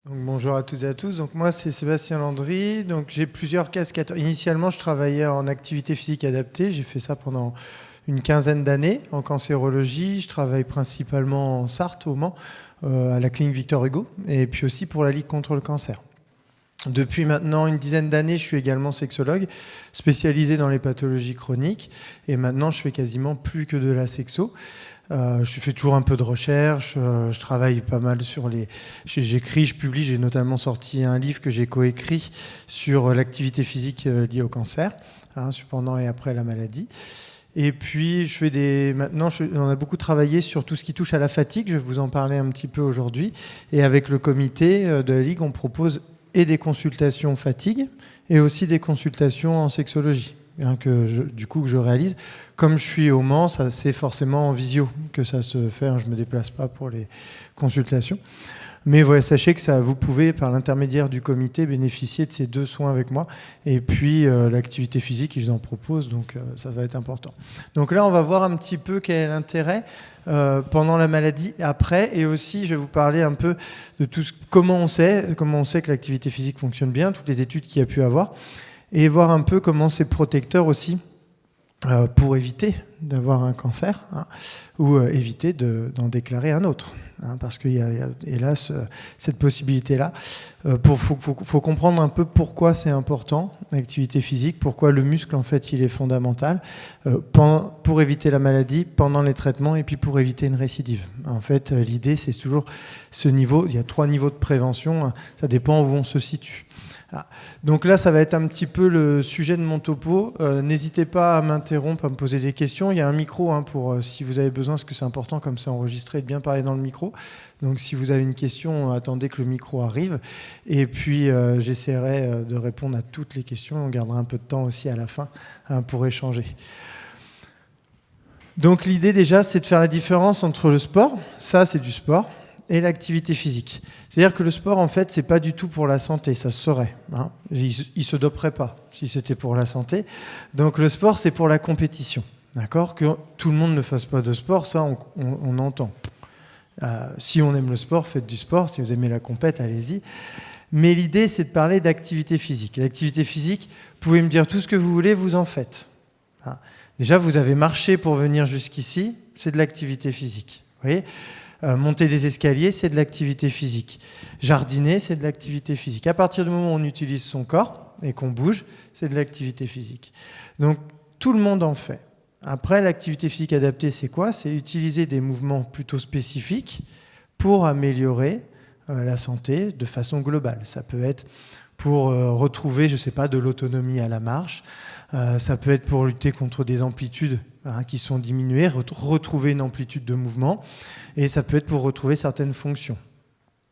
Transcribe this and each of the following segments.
Donc, bonjour à toutes et à tous. Donc, moi, c'est Sébastien Landry. Donc, j'ai plusieurs casquettes. Initialement, je travaillais en activité physique adaptée. J'ai fait ça pendant une quinzaine d'années en cancérologie. Je travaille principalement en Sarthe, au Mans, à la clinique Victor Hugo, et puis aussi pour la Ligue contre le cancer. Depuis maintenant une dizaine d'années, je suis également sexologue, spécialisé dans les pathologies chroniques. Et maintenant, je fais quasiment plus que de la sexo. Je fais toujours un peu de recherche, je travaille pas mal sur les... J'écris, je publie, j'ai notamment sorti un livre que j'ai coécrit sur l'activité physique liée au cancer, pendant et après la maladie. Et puis, maintenant, on a beaucoup travaillé sur tout ce qui touche à la fatigue, je vais vous en parler un petit peu aujourd'hui. Et avec le comité de la Ligue, on propose et des consultations fatigue et aussi des consultations en sexologie. Que je réalise. Comme je suis au Mans, c'est forcément en visio que ça se fait. Je ne me déplace pas pour les consultations. Mais ouais, sachez que vous pouvez, par l'intermédiaire du comité, bénéficier de ces deux soins avec moi. Et puis, l'activité physique, ils en proposent, donc ça va être important. Donc là, on va voir un petit peu quel est l'intérêt pendant la maladie, après. Et aussi, je vais vous parler un peu de comment on sait que l'activité physique fonctionne bien, toutes les études qu'il y a pu avoir. Et voir un peu comment c'est protecteur aussi pour éviter d'avoir un cancer ou éviter d'en déclarer un autre. Parce qu'il y a hélas cette possibilité-là. Faut comprendre un peu pourquoi c'est important, l'activité physique, pourquoi le muscle en fait il est fondamental pour éviter la maladie, pendant les traitements et puis pour éviter une récidive. En fait, l'idée c'est toujours ce niveau, il y a 3 niveaux de prévention, ça dépend où on se situe. Donc là, ça va être un petit peu le sujet de mon topo. N'hésitez pas à m'interrompre, à me poser des questions. Il y a un micro pour si vous avez besoin, parce que c'est important comme c'est enregistré, de bien parler dans le micro. Donc si vous avez une question, attendez que le micro arrive. Et puis j'essaierai de répondre à toutes les questions. On gardera un peu de temps aussi à la fin pour échanger. Donc l'idée déjà, c'est de faire la différence entre le sport, ça c'est du sport, et l'activité physique. C'est-à-dire que le sport, en fait, c'est pas du tout pour la santé, ça se saurait. Il se doperait pas si c'était pour la santé. Donc le sport, c'est pour la compétition. D'accord ? Que tout le monde ne fasse pas de sport, ça, on entend. Si on aime le sport, faites du sport. Si vous aimez la compète, allez-y. Mais l'idée, c'est de parler d'activité physique. L'activité physique, vous pouvez me dire tout ce que vous voulez, vous en faites. Déjà, vous avez marché pour venir jusqu'ici, c'est de l'activité physique. Vous voyez ? Monter des escaliers, c'est de l'activité physique. Jardiner, c'est de l'activité physique. À partir du moment où on utilise son corps et qu'on bouge, c'est de l'activité physique. Donc, tout le monde en fait. Après, l'activité physique adaptée, c'est quoi ? C'est utiliser des mouvements plutôt spécifiques pour améliorer la santé de façon globale. Ça peut être pour retrouver, je ne sais pas, de l'autonomie à la marche. Ça peut être pour lutter contre des amplitudes qui sont diminuées, retrouver une amplitude de mouvement. Et ça peut être pour retrouver certaines fonctions.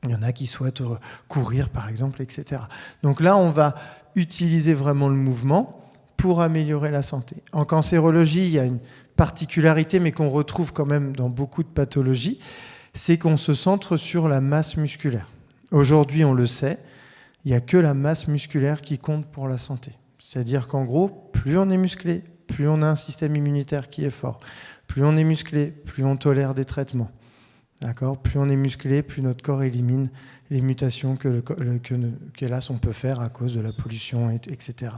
Il y en a qui souhaitent courir, par exemple, etc. Donc là, on va utiliser vraiment le mouvement pour améliorer la santé. En cancérologie, il y a une particularité, mais qu'on retrouve quand même dans beaucoup de pathologies, c'est qu'on se centre sur la masse musculaire. Aujourd'hui, on le sait, il n'y a que la masse musculaire qui compte pour la santé. C'est-à-dire qu'en gros, plus on est musclé, plus on a un système immunitaire qui est fort. Plus on est musclé, plus on tolère des traitements. D'accord ? Plus on est musclé, plus notre corps élimine les mutations qu'hélas on peut faire à cause de la pollution, etc.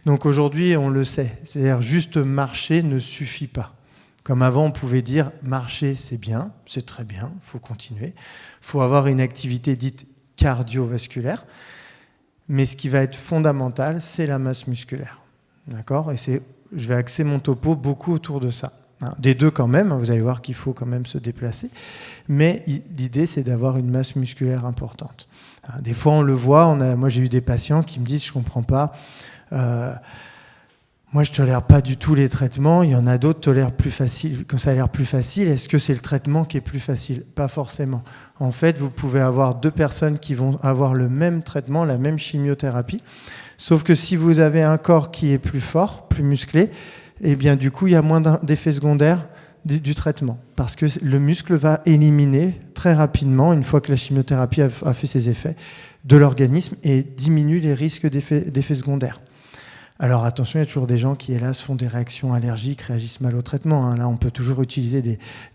Donc aujourd'hui, on le sait. C'est-à-dire juste marcher ne suffit pas. Comme avant, on pouvait dire marcher, c'est bien, c'est très bien, il faut continuer. Il faut avoir une activité dite cardiovasculaire. Mais ce qui va être fondamental, c'est la masse musculaire. D'accord ? Et je vais axer mon topo beaucoup autour de ça. Des deux quand même, vous allez voir qu'il faut quand même se déplacer. Mais l'idée, c'est d'avoir une masse musculaire importante. Des fois, on le voit, moi j'ai eu des patients qui me disent « je ne comprends pas, moi je ne tolère pas du tout les traitements, il y en a d'autres qui tolèrent plus facile, quand ça a l'air plus facile, est-ce que c'est le traitement qui est plus facile ?» Pas forcément. En fait, vous pouvez avoir 2 personnes qui vont avoir le même traitement, la même chimiothérapie, sauf que si vous avez un corps qui est plus fort, plus musclé, eh bien du coup, il y a moins d'effets secondaires du traitement, parce que le muscle va éliminer très rapidement, une fois que la chimiothérapie a fait ses effets, de l'organisme et diminue les risques d'effets secondaires. Alors attention, il y a toujours des gens qui, hélas, font des réactions allergiques, réagissent mal au traitement. Hein. Là, on peut toujours utiliser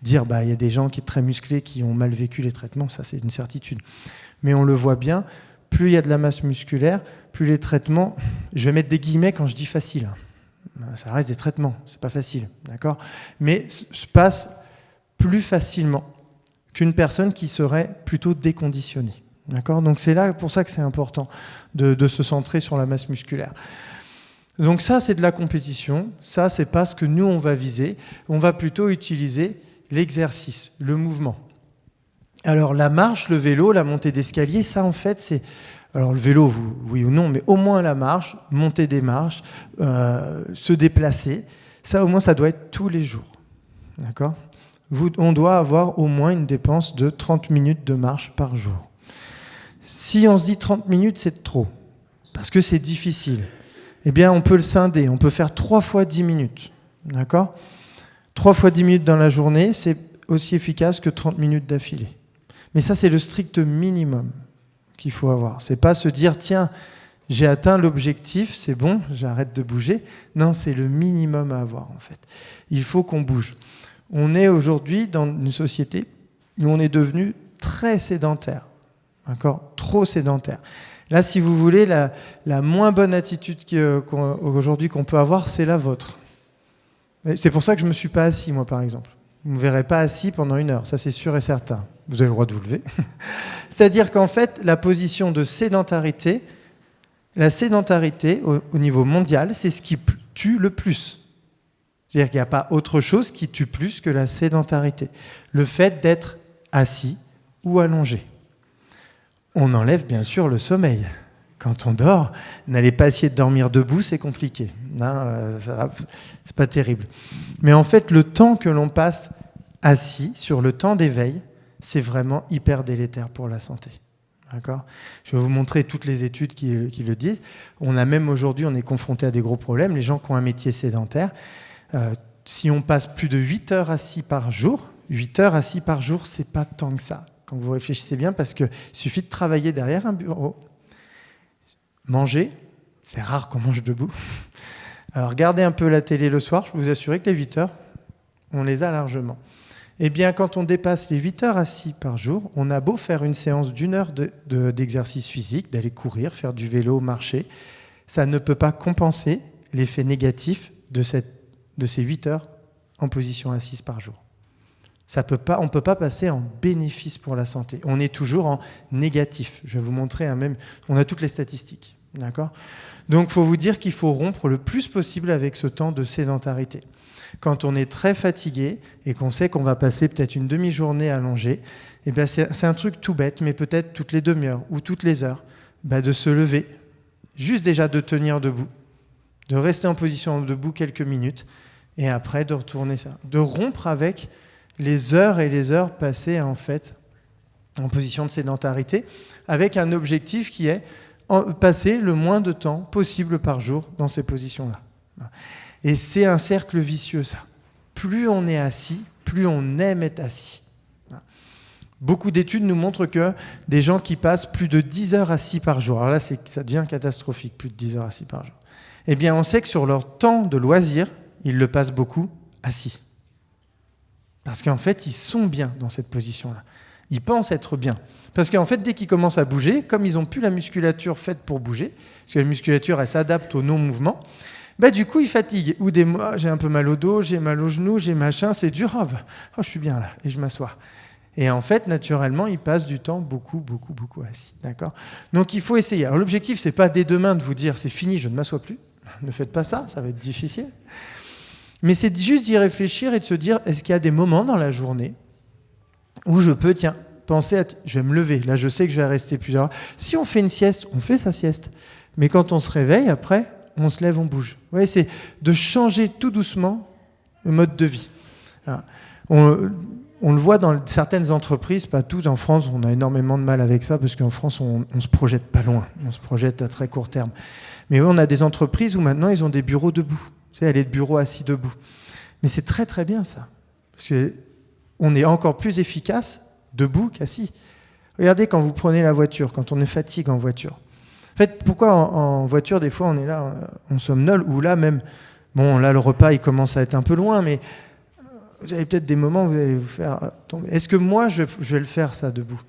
dire, il y a des gens qui sont très musclés, qui ont mal vécu les traitements, ça c'est une certitude. Mais on le voit bien, plus il y a de la masse musculaire, plus les traitements, je vais mettre des guillemets quand je dis facile. Ça reste des traitements, c'est pas facile, d'accord ? Mais se passe plus facilement qu'une personne qui serait plutôt déconditionnée. D'accord ? Donc c'est là pour ça que c'est important de se centrer sur la masse musculaire. Donc ça, c'est de la compétition. Ça, c'est pas ce que nous, on va viser. On va plutôt utiliser l'exercice, le mouvement. Alors la marche, le vélo, la montée d'escalier, ça en fait, c'est... Alors le vélo, oui ou non, mais au moins la marche, monter des marches, se déplacer, ça au moins, ça doit être tous les jours. D'accord ? On doit avoir au moins une dépense de 30 minutes de marche par jour. Si on se dit 30 minutes, c'est trop, parce que c'est difficile, eh bien, on peut le scinder. On peut faire 3 fois 10 minutes. D'accord ? 3 fois 10 minutes dans la journée, c'est aussi efficace que 30 minutes d'affilée. Mais ça, c'est le strict minimum qu'il faut avoir. C'est pas se dire, tiens, j'ai atteint l'objectif, c'est bon, j'arrête de bouger. Non, c'est le minimum à avoir, en fait. Il faut qu'on bouge. On est aujourd'hui dans une société où on est devenu très sédentaire. D'accord ? Trop sédentaire. Là, si vous voulez, la moins bonne attitude aujourd'hui qu'on peut avoir, c'est la vôtre. C'est pour ça que je ne me suis pas assis, moi, par exemple. Vous ne me verrez pas assis pendant 1 heure, ça c'est sûr et certain. Vous avez le droit de vous lever. C'est-à-dire qu'en fait, la position de sédentarité, la sédentarité au niveau mondial, c'est ce qui tue le plus. C'est-à-dire qu'il n'y a pas autre chose qui tue plus que la sédentarité. Le fait d'être assis ou allongé. On enlève bien sûr le sommeil. Quand on dort, n'allez pas essayer de dormir debout, c'est compliqué. C'est pas terrible. Mais en fait, le temps que l'on passe assis, sur le temps d'éveil, c'est vraiment hyper délétère pour la santé. D'accord ? Je vais vous montrer toutes les études qui le disent. On a même aujourd'hui, on est confronté à des gros problèmes. Les gens qui ont un métier sédentaire, si on passe plus de 8 heures assis par jour, 8 heures assis par jour, c'est pas tant que ça. Quand vous réfléchissez bien, parce qu'il suffit de travailler derrière un bureau, manger, c'est rare qu'on mange debout. Alors regardez un peu la télé le soir, je peux vous assurer que les 8 heures, on les a largement. Eh bien, quand on dépasse les 8 heures assis par jour, on a beau faire une séance d'1 heure d'exercice physique, d'aller courir, faire du vélo, marcher, ça ne peut pas compenser l'effet négatif de ces 8 heures en position assise par jour. On ne peut pas passer en bénéfice pour la santé. On est toujours en négatif. Je vais vous montrer on a toutes les statistiques. D'accord ? Donc, il faut vous dire qu'il faut rompre le plus possible avec ce temps de sédentarité. Quand on est très fatigué et qu'on sait qu'on va passer peut-être une demi-journée allongée, eh bien c'est un truc tout bête, mais peut-être toutes les demi-heures ou toutes les heures, de se lever, juste déjà de tenir debout, de rester en position debout quelques minutes, et après de retourner ça, de rompre avec les heures et les heures passées en fait en position de sédentarité, avec un objectif qui est passer le moins de temps possible par jour dans ces positions-là. Et c'est un cercle vicieux, ça. Plus on est assis, plus on aime être assis. Beaucoup d'études nous montrent que des gens qui passent plus de 10 heures assis par jour, alors là, ça devient catastrophique, plus de 10 heures assis par jour, eh bien, on sait que sur leur temps de loisir, ils le passent beaucoup assis. Parce qu'en fait, ils sont bien dans cette position-là. Ils pensent être bien. Parce qu'en fait, dès qu'ils commencent à bouger, comme ils n'ont plus la musculature faite pour bouger, parce que la musculature, elle s'adapte au non-mouvement, du coup, ils fatiguent. Ou des mois, j'ai un peu mal au dos, j'ai mal au genou, j'ai machin, c'est dur. Je suis bien là, et je m'assois. Et en fait, naturellement, ils passent du temps beaucoup assis. D'accord ? Donc, il faut essayer. Alors, l'objectif, c'est pas dès demain de vous dire, c'est fini, je ne m'assois plus. Ne faites pas ça, ça va être difficile. Mais c'est juste d'y réfléchir et de se dire, est-ce qu'il y a des moments dans la journée où je peux, penser à, je vais me lever, là je sais que je vais rester plusieurs heures. Si on fait une sieste, on fait sa sieste. Mais quand on se réveille, après, on se lève, on bouge. Vous voyez, c'est de changer tout doucement le mode de vie. On le voit dans certaines entreprises, pas toutes. En France, on a énormément de mal avec ça, parce qu'en France, on ne se projette pas loin, on se projette à très court terme. Mais on a des entreprises où maintenant, ils ont des bureaux debout. Vous savez, aller de bureau assis debout. Mais c'est très très bien ça. Parce qu'on est encore plus efficace debout qu'assis. Regardez quand vous prenez la voiture, quand on est fatigué en voiture. fait, pourquoi en voiture, des fois, on est là, on somnole, ou là même, bon, là, le repas, il commence à être un peu loin, mais vous avez peut-être des moments où vous allez vous faire tomber. Est-ce que moi, je vais le faire, ça, debout?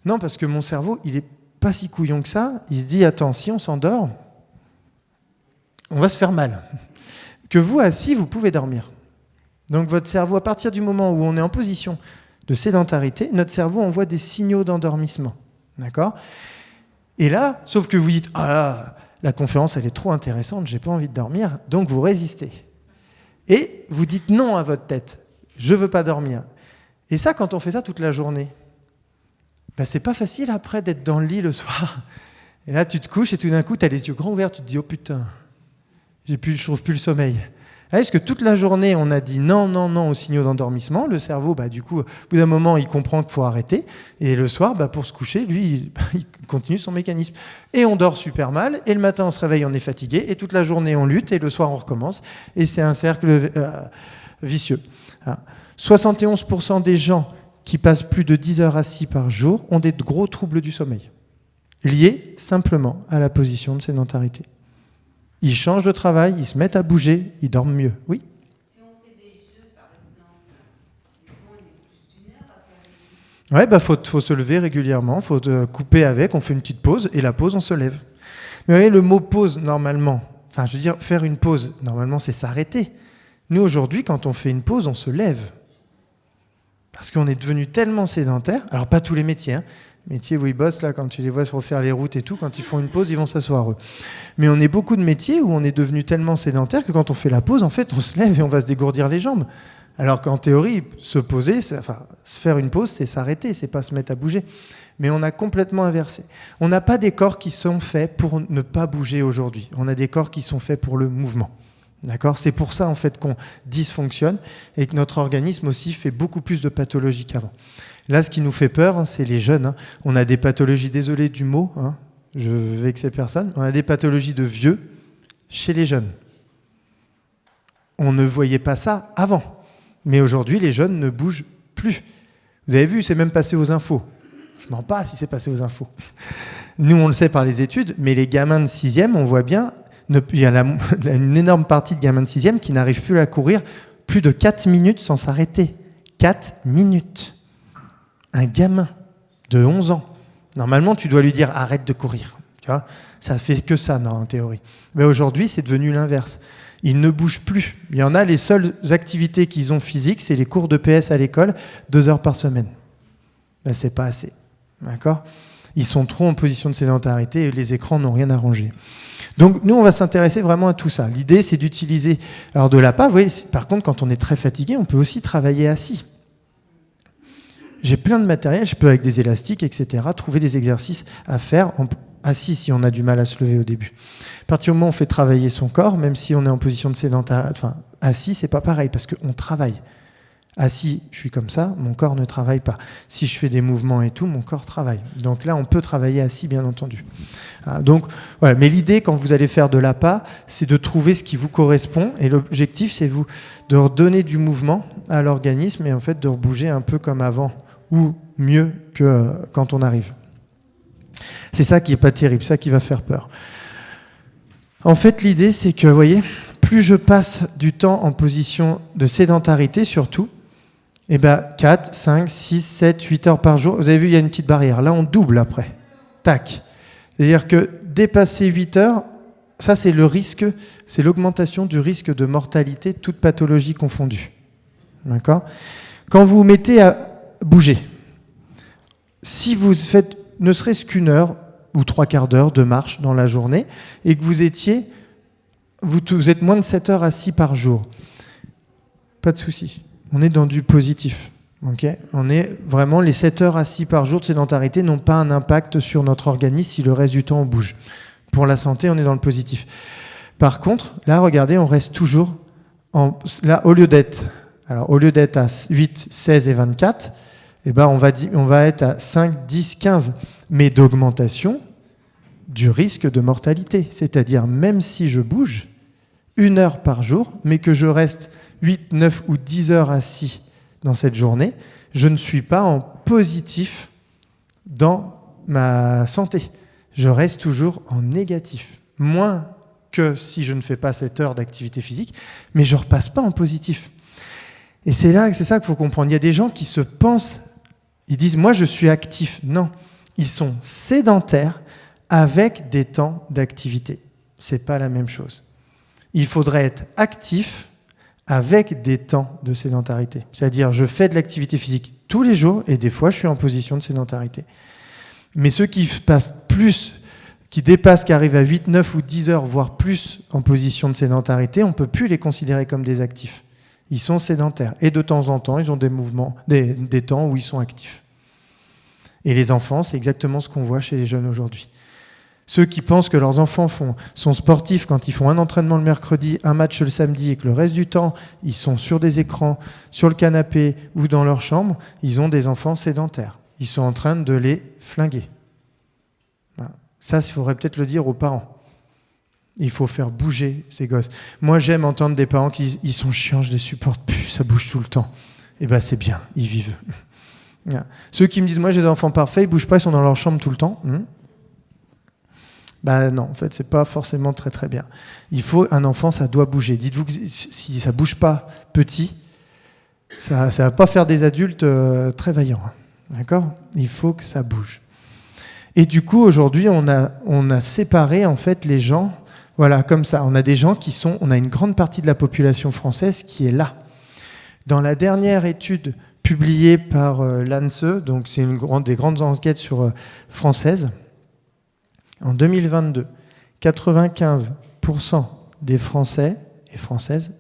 Non, parce que mon cerveau, il n'est pas si couillon que ça. Il se dit, attends, si on s'endort, on va se faire mal. Que vous, assis, vous pouvez dormir. Donc votre cerveau, à partir du moment où on est en position de sédentarité, notre cerveau envoie des signaux d'endormissement. D'accord? Et là, sauf que vous dites, ah là, la conférence, elle est trop intéressante, j'ai pas envie de dormir, donc vous résistez. Et vous dites non à votre tête, je veux pas dormir. Et ça, quand on fait ça toute la journée, ben, c'est pas facile après d'être dans le lit le soir. Et là, tu te couches et tout d'un coup, tu as les yeux grands ouverts, tu te dis, oh putain, je trouve plus le sommeil. Parce que toute la journée, on a dit non, non, non aux signaux d'endormissement. Le cerveau, bah, du coup, au bout d'un moment, il comprend qu'il faut arrêter. Et le soir, bah, pour se coucher, lui, il continue son mécanisme. Et on dort super mal. Et le matin, on se réveille, on est fatigué. Et toute la journée, on lutte. Et le soir, on recommence. Et c'est un cercle vicieux. 71% des gens qui passent plus de 10 heures assis par jour ont des gros troubles du sommeil, liés simplement à la position de sédentarité. Ils changent de travail, ils se mettent à bouger, ils dorment mieux. Oui ? Si on fait des jeux, par exemple, des fois, on est plus d'une heure à faire des jeux. Ouais, bah faut se lever régulièrement, faut couper avec, on fait une petite pause, et la pause, on se lève. Mais vous voyez, le mot pause, normalement, enfin, je veux dire, faire une pause, normalement, c'est s'arrêter. Nous, aujourd'hui, quand on fait une pause, on se lève. Parce qu'on est devenu tellement sédentaire, alors pas tous les métiers, hein, métiers où ils bossent, là, quand tu les vois se refaire les routes et tout, quand ils font une pause, ils vont s'asseoir eux. Mais on est beaucoup de métiers où on est devenu tellement sédentaire que quand on fait la pause, en fait, on se lève et on va se dégourdir les jambes. Alors qu'en théorie, se poser, se faire une pause, c'est s'arrêter, c'est pas se mettre à bouger. Mais on a complètement inversé. On n'a pas des corps qui sont faits pour ne pas bouger aujourd'hui. On a des corps qui sont faits pour le mouvement. D'accord ? C'est pour ça en fait qu'on dysfonctionne et que notre organisme aussi fait beaucoup plus de pathologies qu'avant. Là, ce qui nous fait peur, c'est les jeunes. Hein. On a des pathologies, désolé du mot, hein, je vexe ces personnes, on a des pathologies de vieux chez les jeunes. On ne voyait pas ça avant. Mais aujourd'hui, les jeunes ne bougent plus. Vous avez vu, c'est même passé aux infos. Je mens pas si c'est passé aux infos. Nous, on le sait par les études, mais les gamins de 6e, on voit bien, il y a une énorme partie de gamins de 6e qui n'arrivent plus à courir plus de 4 minutes sans s'arrêter. 4 minutes. Un gamin de 11 ans. Normalement, tu dois lui dire arrête de courir. Tu vois, ça fait que ça, non, en théorie. Mais aujourd'hui, c'est devenu l'inverse. Ils ne bougent plus. Il y en a, les seules activités qu'ils ont physiques, c'est les cours de PS à l'école, 2 heures par semaine. Ben, c'est pas assez. D'accord ? Ils sont trop en position de sédentarité et les écrans n'ont rien arrangé. Donc nous, on va s'intéresser vraiment à tout ça. L'idée, c'est d'utiliser alors de l'APA. Vous voyez, par contre, quand on est très fatigué, on peut aussi travailler assis. J'ai plein de matériel, je peux avec des élastiques, etc., trouver des exercices à faire assis si on a du mal à se lever au début. À partir du moment où on fait travailler son corps, même si on est en position de sédentarité, enfin assis, c'est pas pareil parce qu'on travaille. Assis, je suis comme ça, mon corps ne travaille pas. Si je fais des mouvements et tout, mon corps travaille. Donc là, on peut travailler assis, bien entendu. Donc, voilà. Mais l'idée, quand vous allez faire de l'APA, c'est de trouver ce qui vous correspond. Et l'objectif, c'est de redonner du mouvement à l'organisme et en fait de rebouger un peu comme avant ou mieux que quand on arrive. C'est ça qui n'est pas terrible, ça qui va faire peur. En fait, l'idée, c'est que, vous voyez, plus je passe du temps en position de sédentarité, surtout, 4, 5, 6, 7, 8 heures par jour. Vous avez vu, il y a une petite barrière. Là, on double après. Tac. C'est-à-dire que dépasser 8 heures, ça, c'est le risque, c'est l'augmentation du risque de mortalité, toute pathologie confondue. D'accord ? Quand vous vous mettez à bouger, si vous faites ne serait-ce qu'une heure ou 3/4 d'heure de marche dans la journée et que vous êtes moins de 7 heures assis par jour, pas de souci. On est dans du positif. Okay ? On est vraiment, les 7 heures assis par jour de sédentarité n'ont pas un impact sur notre organisme si le reste du temps on bouge. Pour la santé, on est dans le positif. Par contre, là, regardez, on reste toujours là, au lieu d'être à 8, 16 et 24, on va être à 5, 10, 15, mais d'augmentation du risque de mortalité. C'est-à-dire, même si je bouge 1 heure par jour, mais que je reste 8, 9 ou 10 heures assis dans cette journée, je ne suis pas en positif dans ma santé. je reste toujours en négatif. Moins que si je ne fais pas cette heure d'activité physique, mais je ne repasse pas en positif. Et c'est ça qu'il faut comprendre. Il y a des gens qui se pensent, ils disent « moi je suis actif ». Non, ils sont sédentaires avec des temps d'activité. Ce n'est pas la même chose. Il faudrait être actif avec des temps de sédentarité. C'est-à-dire, je fais de l'activité physique tous les jours et des fois, je suis en position de sédentarité. Mais ceux qui passent plus, qui dépassent, qui arrivent à 8, 9 ou 10 heures, voire plus en position de sédentarité, on ne peut plus les considérer comme des actifs. Ils sont sédentaires. Et de temps en temps, ils ont des mouvements, des temps où ils sont actifs. Et les enfants, c'est exactement ce qu'on voit chez les jeunes aujourd'hui. Ceux qui pensent que leurs enfants sont sportifs quand ils font un entraînement le mercredi, un match le samedi et que le reste du temps, ils sont sur des écrans, sur le canapé ou dans leur chambre, ils ont des enfants sédentaires. Ils sont en train de les flinguer. Ça, il faudrait peut-être le dire aux parents. Il faut faire bouger ces gosses. Moi, j'aime entendre des parents qui disent « ils sont chiants, je les supporte plus, ça bouge tout le temps ». Eh bien, c'est bien, ils vivent. Ceux qui me disent « moi, j'ai des enfants parfaits, ils ne bougent pas, ils sont dans leur chambre tout le temps ». Ben non, en fait, c'est pas forcément très très bien. Un enfant, ça doit bouger. Dites-vous que si ça bouge pas petit, ça va pas faire des adultes très vaillants. D'accord ? Il faut que ça bouge. Et du coup, aujourd'hui, on a séparé en fait les gens, voilà, comme ça. On a des gens on a une grande partie de la population française qui est là. Dans la dernière étude publiée par l'ANSE, donc c'est des grandes enquêtes françaises. En 2022, 95% des Français et Françaises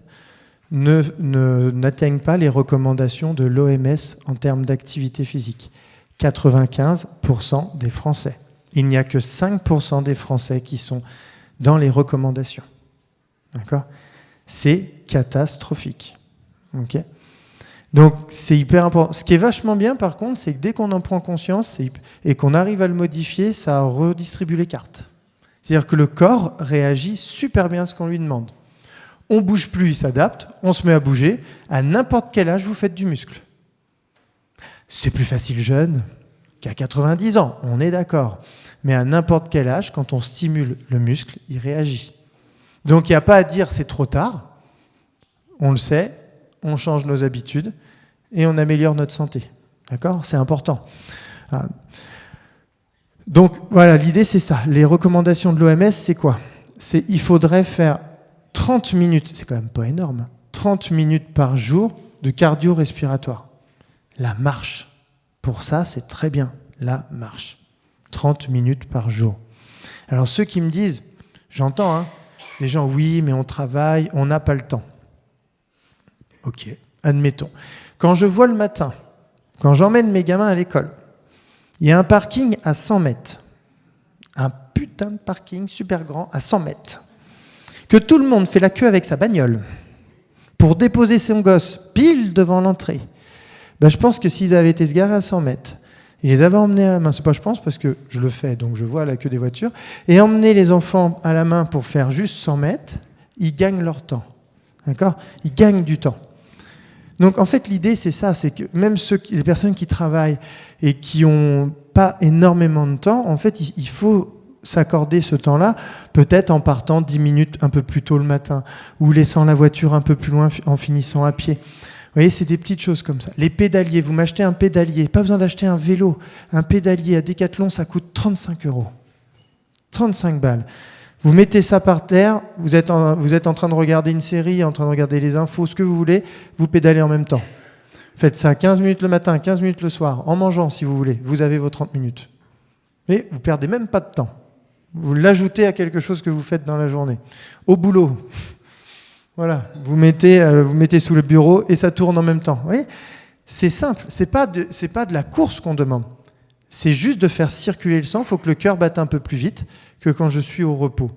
n'atteignent pas les recommandations de l'OMS en termes d'activité physique. 95% des Français. Il n'y a que 5% des Français qui sont dans les recommandations. D'accord ? C'est catastrophique. Ok ? Donc, c'est hyper important. Ce qui est vachement bien, par contre, c'est que dès qu'on en prend conscience et qu'on arrive à le modifier, ça redistribue les cartes. C'est-à-dire que le corps réagit super bien à ce qu'on lui demande. On ne bouge plus, il s'adapte, on se met à bouger. À n'importe quel âge, vous faites du muscle. C'est plus facile jeune qu'à 90 ans, on est d'accord. Mais à n'importe quel âge, quand on stimule le muscle, il réagit. Donc, il n'y a pas à dire c'est trop tard. On le sait. On change nos habitudes et on améliore notre santé. D'accord ? C'est important. Donc, voilà, l'idée, c'est ça. Les recommandations de l'OMS, c'est quoi ? Il faudrait faire 30 minutes, c'est quand même pas énorme, 30 minutes par jour de cardio-respiratoire. La marche. Pour ça, c'est très bien. La marche. 30 minutes par jour. Alors, ceux qui me disent, j'entends, des gens, oui, mais on travaille, on n'a pas le temps. Ok, admettons. Quand je vois le matin, quand j'emmène mes gamins à l'école, il y a un parking à 100 mètres. Un putain de parking super grand à 100 mètres. Que tout le monde fait la queue avec sa bagnole pour déposer son gosse pile devant l'entrée. Ben, je pense que s'ils avaient été se garer à 100 mètres, ils les avaient emmenés à la main, c'est pas je pense parce que je le fais, donc je vois la queue des voitures, et emmener les enfants à la main pour faire juste 100 mètres, ils gagnent leur temps. D'accord ? Ils gagnent du temps. Donc, en fait, l'idée, c'est ça, c'est que même les personnes qui travaillent et qui n'ont pas énormément de temps, en fait, il faut s'accorder ce temps-là, peut-être en partant 10 minutes un peu plus tôt le matin, ou laissant la voiture un peu plus loin en finissant à pied. Vous voyez, c'est des petites choses comme ça. Les pédaliers, vous m'achetez un pédalier, pas besoin d'acheter un vélo. Un pédalier à Decathlon, ça coûte 35 €. 35 balles. Vous mettez ça par terre, vous êtes en train de regarder une série, en train de regarder les infos, ce que vous voulez, vous pédalez en même temps. Faites ça 15 minutes le matin, 15 minutes le soir, en mangeant si vous voulez, vous avez vos 30 minutes. Mais vous ne perdez même pas de temps. Vous l'ajoutez à quelque chose que vous faites dans la journée. Au boulot, voilà, vous mettez sous le bureau et ça tourne en même temps. Vous voyez, c'est simple, c'est pas de la course qu'on demande. C'est juste de faire circuler le sang, il faut que le cœur batte un peu plus vite que quand je suis au repos.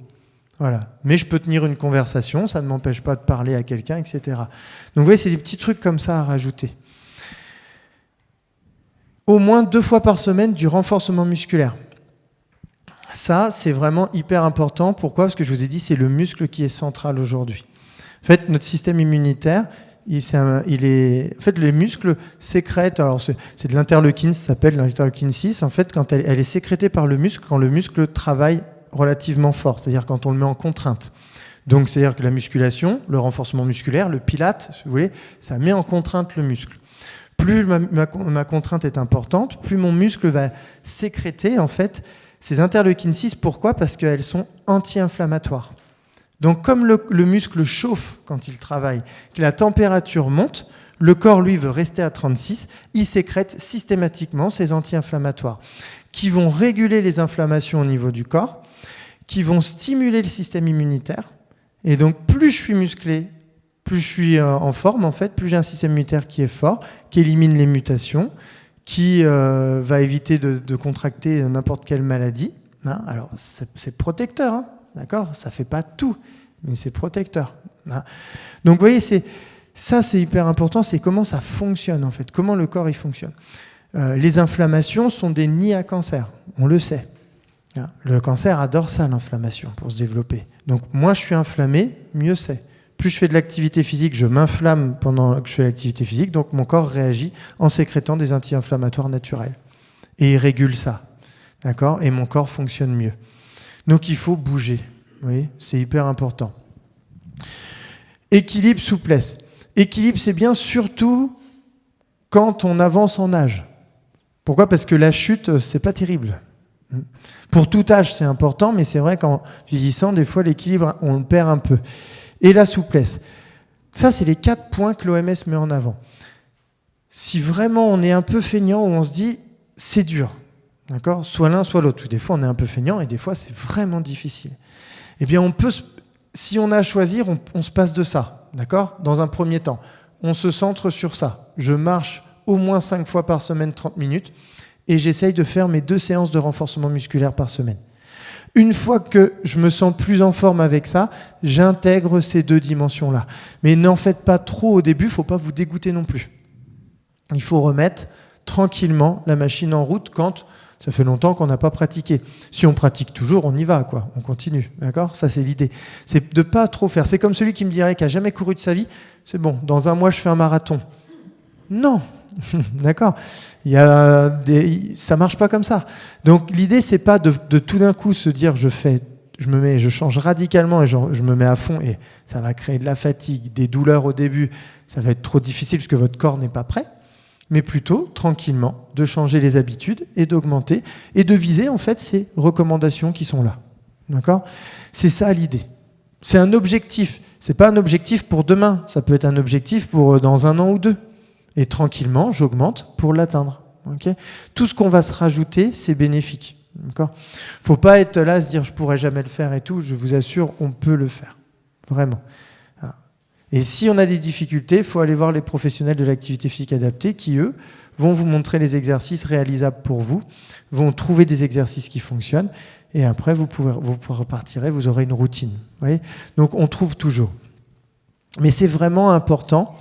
Voilà. Mais je peux tenir une conversation, ça ne m'empêche pas de parler à quelqu'un, etc. Donc vous voyez, c'est des petits trucs comme ça à rajouter. Au moins 2 fois par semaine du renforcement musculaire. Ça, c'est vraiment hyper important. Pourquoi ? Parce que je vous ai dit, c'est le muscle qui est central aujourd'hui. En fait, notre système immunitaire, En fait, les muscles sécrètent, alors c'est de l'interleukine, ça s'appelle l'interleukine 6, en fait, quand elle est sécrétée par le muscle, quand le muscle travaille relativement fort, c'est-à-dire quand on le met en contrainte. Donc, c'est-à-dire que la musculation, le renforcement musculaire, le pilate, si vous voulez, ça met en contrainte le muscle. Plus ma contrainte est importante, plus mon muscle va sécréter, en fait, ces interleukines 6. Pourquoi ? Parce qu'elles sont anti-inflammatoires. Donc, comme le muscle chauffe quand il travaille, que la température monte, le corps, lui, veut rester à 36, il sécrète systématiquement ces anti-inflammatoires qui vont réguler les inflammations au niveau du corps, qui vont stimuler le système immunitaire. Et donc, plus je suis musclé, plus je suis en forme, en fait, plus j'ai un système immunitaire qui est fort, qui élimine les mutations, qui va éviter de contracter n'importe quelle maladie. Hein. Alors, c'est protecteur, hein. D'accord ? Ça ne fait pas tout, mais c'est protecteur. Hein. Donc, vous voyez, ça, c'est hyper important, c'est comment ça fonctionne, en fait, comment le corps il fonctionne. Les inflammations sont des nids à cancer, on le sait. Hein. Le cancer adore ça, l'inflammation, pour se développer. Donc, moins je suis inflammé, mieux c'est. Plus je fais de l'activité physique, je m'inflamme pendant que je fais l'activité physique, donc mon corps réagit en sécrétant des anti-inflammatoires naturels. Et il régule ça, d'accord ? Et mon corps fonctionne mieux. Donc il faut bouger, vous voyez, c'est hyper important. Équilibre, souplesse. Équilibre, c'est bien surtout quand on avance en âge. Pourquoi ? Parce que la chute, c'est pas terrible. Pour tout âge, c'est important, mais c'est vrai qu'en vieillissant, des fois, l'équilibre, on le perd un peu. Et la souplesse. Ça, c'est les 4 points que l'OMS met en avant. Si vraiment on est un peu feignant, ou on se dit, c'est dur, d'accord ? Soit l'un, soit l'autre. Des fois, on est un peu feignant et des fois, c'est vraiment difficile. Eh bien, si on a à choisir, on se passe de ça, d'accord ? Dans un premier temps, on se centre sur ça. Je marche au moins 5 fois par semaine, 30 minutes, et j'essaye de faire mes 2 séances de renforcement musculaire par semaine. Une fois que je me sens plus en forme avec ça, j'intègre ces 2 dimensions-là. Mais n'en faites pas trop au début, il ne faut pas vous dégoûter non plus. Il faut remettre tranquillement la machine en route quand ça fait longtemps qu'on n'a pas pratiqué. Si on pratique toujours, on y va, quoi. On continue, d'accord ? Ça, c'est l'idée. C'est de ne pas trop faire. C'est comme celui qui me dirait qu'il n'a jamais couru de sa vie. C'est bon, dans 1 mois, je fais un marathon. Non, d'accord ? Ça marche pas comme ça. Donc, l'idée, c'est pas de tout d'un coup se dire je change radicalement et je me mets à fond et ça va créer de la fatigue, des douleurs au début. Ça va être trop difficile parce que votre corps n'est pas prêt. Mais plutôt, tranquillement, de changer les habitudes et d'augmenter et de viser, en fait, ces recommandations qui sont là. D'accord ? C'est ça l'idée. C'est un objectif. C'est pas un objectif pour demain. Ça peut être un objectif pour dans 1 an ou 2. Et tranquillement, j'augmente pour l'atteindre. Okay ? Tout ce qu'on va se rajouter, c'est bénéfique. D'accord ? Faut pas être là à se dire je pourrais jamais le faire et tout. Je vous assure, on peut le faire. Vraiment. Et si on a des difficultés, il faut aller voir les professionnels de l'activité physique adaptée qui, eux, vont vous montrer les exercices réalisables pour vous, vont trouver des exercices qui fonctionnent, et après, vous repartirez, vous aurez une routine. Vous voyez ? Donc, on trouve toujours. Mais c'est vraiment important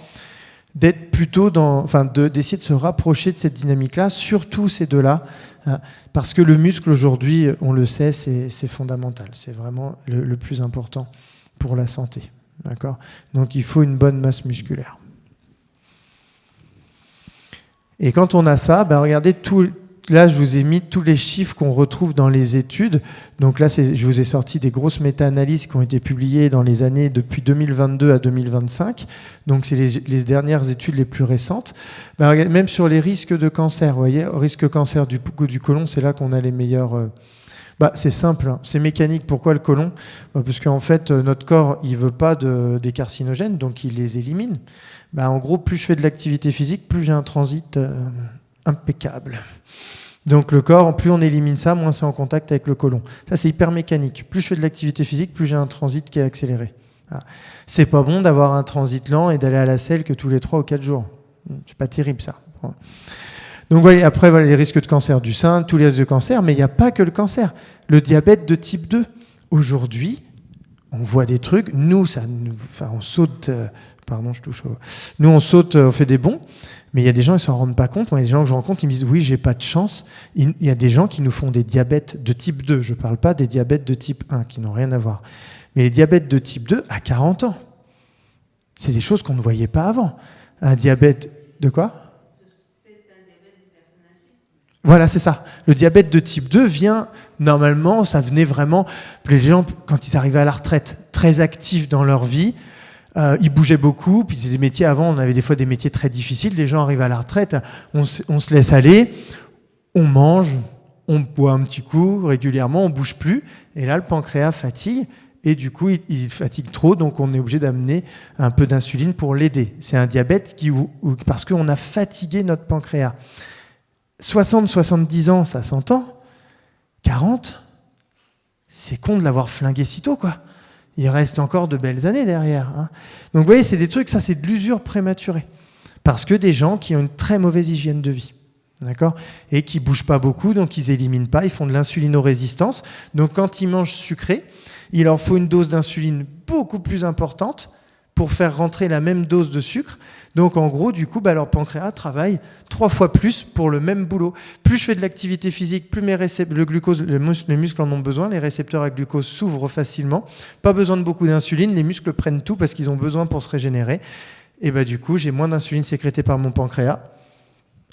d'être plutôt d'essayer de se rapprocher de cette dynamique-là, surtout ces 2-là, hein, parce que le muscle, aujourd'hui, on le sait, c'est fondamental. C'est vraiment le plus important pour la santé. D'accord ? Donc, il faut une bonne masse musculaire. Et quand on a ça, regardez, là, je vous ai mis tous les chiffres qu'on retrouve dans les études. Donc là, je vous ai sorti des grosses méta-analyses qui ont été publiées dans les années depuis 2022 à 2025. Donc, c'est les dernières études les plus récentes. Même sur les risques de cancer, vous voyez, risque cancer du côlon, c'est là qu'on a les meilleurs... c'est simple, hein. C'est mécanique. Pourquoi le côlon ? Parce qu'en fait, notre corps, il ne veut pas des carcinogènes, donc il les élimine. En gros, plus je fais de l'activité physique, plus j'ai un transit impeccable. Donc le corps, plus on élimine ça, moins c'est en contact avec le côlon. Ça, c'est hyper mécanique. Plus je fais de l'activité physique, plus j'ai un transit qui est accéléré. C'est pas bon d'avoir un transit lent et d'aller à la selle que tous les 3 ou 4 jours. C'est pas terrible, ça. Donc voilà, après, les risques de cancer du sein, tous les risques de cancer, mais il n'y a pas que le cancer. Le diabète de type 2. Aujourd'hui, on voit des trucs, nous, on saute, nous, on saute, on fait des bonds, mais il y a des gens, ils ne s'en rendent pas compte. Moi, il y a des gens que je rencontre, ils me disent, oui, j'ai pas de chance. Il y a des gens qui nous font des diabètes de type 2. Je ne parle pas des diabètes de type 1, qui n'ont rien à voir. Mais les diabètes de type 2 à 40 ans. C'est des choses qu'on ne voyait pas avant. Un diabète de quoi ? Voilà, c'est ça. Le diabète de type 2 vient, normalement, ça venait vraiment, les gens, quand ils arrivaient à la retraite, très actifs dans leur vie, ils bougeaient beaucoup, puis des métiers avant, on avait des fois des métiers très difficiles, les gens arrivent à la retraite, on se laisse aller, on mange, on boit un petit coup régulièrement, on ne bouge plus, et là, le pancréas fatigue, et du coup, il fatigue trop, donc on est obligé d'amener un peu d'insuline pour l'aider. C'est un diabète parce qu'on a fatigué notre pancréas. 60-70 ans, ça s'entend. 40, c'est con de l'avoir flingué si tôt, quoi. Il reste encore de belles années derrière. Hein. Donc vous voyez, c'est des trucs, ça c'est de l'usure prématurée. Parce que des gens qui ont une très mauvaise hygiène de vie. D'accord ? Et qui ne bougent pas beaucoup, donc ils n'éliminent pas, ils font de l'insulinorésistance. Donc quand ils mangent sucré, il leur faut une dose d'insuline beaucoup plus importante pour faire rentrer la même dose de sucre. Donc en gros, du coup, leur pancréas travaille 3 fois plus pour le même boulot. Plus je fais de l'activité physique, plus le glucose, les muscles en ont besoin, les récepteurs à glucose s'ouvrent facilement. Pas besoin de beaucoup d'insuline, les muscles prennent tout parce qu'ils ont besoin pour se régénérer. Et du coup, j'ai moins d'insuline sécrétée par mon pancréas.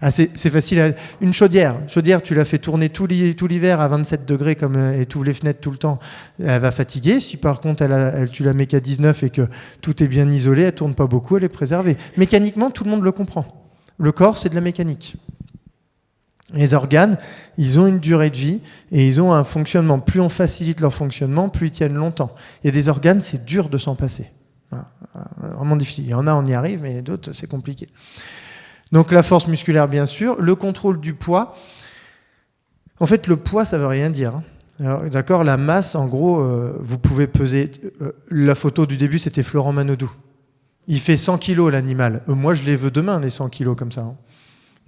Ah, c'est facile. Une chaudière, tu la fais tourner tout l'hiver à 27 degrés et tu ouvres les fenêtres tout le temps, elle va fatiguer. Si par contre tu la mets qu'à 19 et que tout est bien isolé, elle ne tourne pas beaucoup, elle est préservée. Mécaniquement, tout le monde le comprend. Le corps, c'est de la mécanique. Les organes, ils ont une durée de vie et ils ont un fonctionnement. Plus on facilite leur fonctionnement, plus ils tiennent longtemps. Il y a des organes, c'est dur de s'en passer. Vraiment difficile. Il y en a, on y arrive, mais d'autres, c'est compliqué. Donc la force musculaire, bien sûr. Le contrôle du poids. En fait, le poids, ça ne veut rien dire. Alors, d'accord, la masse, en gros, vous pouvez peser... la photo du début, c'était Florent Manodou. Il fait 100 kilos, l'animal. Moi, je les veux demain, les 100 kilos, comme ça. Hein.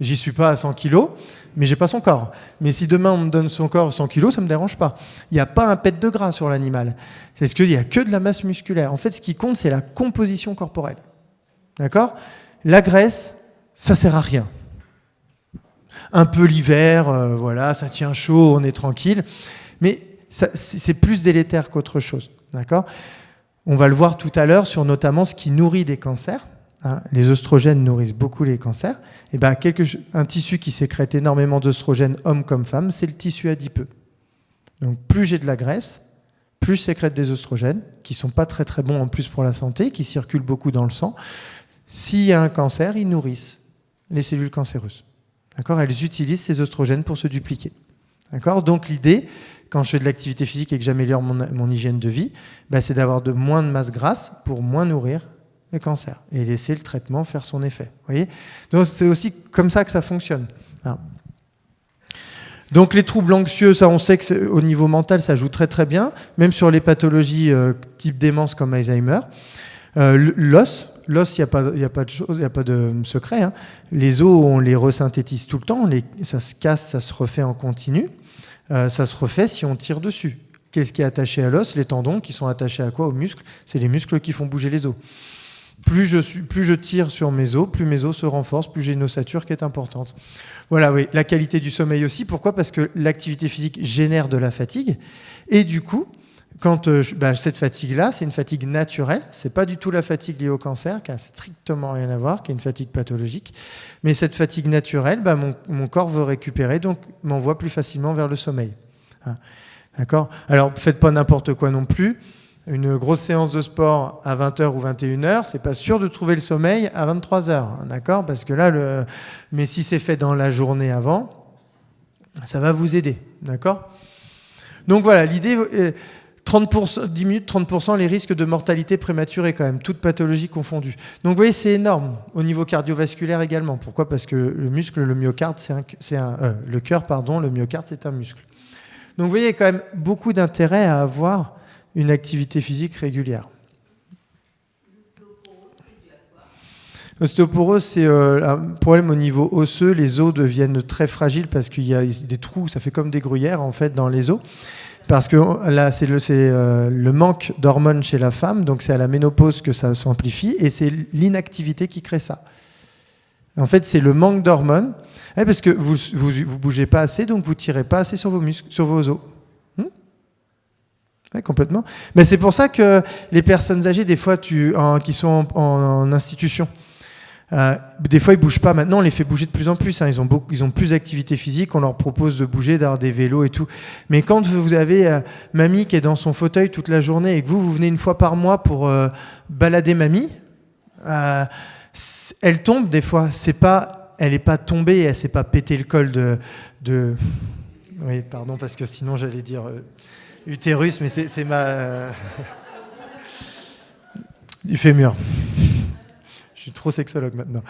J'y suis pas à 100 kilos, mais j'ai pas son corps. Mais si demain, on me donne son corps 100 kilos, ça me dérange pas. Il n'y a pas un pet de gras sur l'animal. C'est ce qu'il y a que de la masse musculaire. En fait, ce qui compte, c'est la composition corporelle. D'accord ? La graisse... ça sert à rien. Un peu l'hiver, voilà, ça tient chaud, on est tranquille. Mais c'est plus délétère qu'autre chose. D'accord ? On va le voir tout à l'heure sur notamment ce qui nourrit des cancers. Hein, les œstrogènes nourrissent beaucoup les cancers. Et un tissu qui sécrète énormément d'œstrogènes, homme comme femme, c'est le tissu adipeux. Donc plus j'ai de la graisse, plus je sécrète des œstrogènes, qui ne sont pas très très bons en plus pour la santé, qui circulent beaucoup dans le sang. S'il y a un cancer, ils nourrissent les cellules cancéreuses. D'accord ? Elles utilisent ces œstrogènes pour se dupliquer. D'accord ? Donc l'idée, quand je fais de l'activité physique et que j'améliore mon hygiène de vie, c'est d'avoir moins de masse grasse pour moins nourrir les cancers et laisser le traitement faire son effet. Vous voyez ? Donc c'est aussi comme ça que ça fonctionne. Hein. Donc les troubles anxieux, ça on sait que au niveau mental, ça joue très très bien, même sur les pathologies type démence comme Alzheimer. L'os, il n'y a pas de chose, il n'y a pas de secret. Hein. Les os, on les resynthétise tout le temps, ça se casse, ça se refait en continu. Ça se refait si on tire dessus. Qu'est-ce qui est attaché à l'os ? Les tendons qui sont attachés à quoi ? Aux muscles. C'est les muscles qui font bouger les os. Plus je tire sur mes os, plus mes os se renforcent, plus j'ai une ossature qui est importante. Voilà, oui. La qualité du sommeil aussi. Pourquoi ? Parce que l'activité physique génère de la fatigue. Et du coup, quand cette fatigue-là, c'est une fatigue naturelle. C'est pas du tout la fatigue liée au cancer, qui a strictement rien à voir, qui est une fatigue pathologique. Mais cette fatigue naturelle, mon corps veut récupérer, donc m'envoie plus facilement vers le sommeil. Hein. D'accord ? Alors, faites pas n'importe quoi non plus. Une grosse séance de sport à 20h ou 21h, c'est pas sûr de trouver le sommeil à 23h. D'accord ? Parce que là, mais si c'est fait dans la journée avant, ça va vous aider. D'accord ? Donc voilà, l'idée... 30%, 10 minutes, 30% les risques de mortalité prématurée quand même, toutes pathologies confondues. Donc vous voyez, c'est énorme au niveau cardiovasculaire également. Pourquoi ? Parce que le muscle, le myocarde, le cœur, le myocarde, c'est un muscle. Donc vous voyez, il y a quand même beaucoup d'intérêt à avoir une activité physique régulière. L'ostéoporose, c'est un problème au niveau osseux. Les os deviennent très fragiles parce qu'il y a des trous, ça fait comme des gruyères en fait dans les os. Parce que là, c'est le manque d'hormones chez la femme, donc c'est à la ménopause que ça s'amplifie, et c'est l'inactivité qui crée ça. En fait, c'est le manque d'hormones, parce que vous bougez pas assez, donc vous tirez pas assez sur vos muscles, sur vos os. Ouais, complètement. Mais c'est pour ça que les personnes âgées, des fois, qui sont en institution, des fois, ils bougent pas. Maintenant, on les fait bouger de plus en plus. Hein. Ils ont plus d'activité physique. On leur propose de bouger, d'avoir des vélos et tout. Mais quand vous avez mamie qui est dans son fauteuil toute la journée et que vous venez une fois par mois pour balader mamie, elle tombe des fois. Elle n'est pas tombée, elle s'est pas pété le col de... Oui, pardon, parce que sinon j'allais dire utérus, mais c'est du fémur. Je suis trop sexologue maintenant.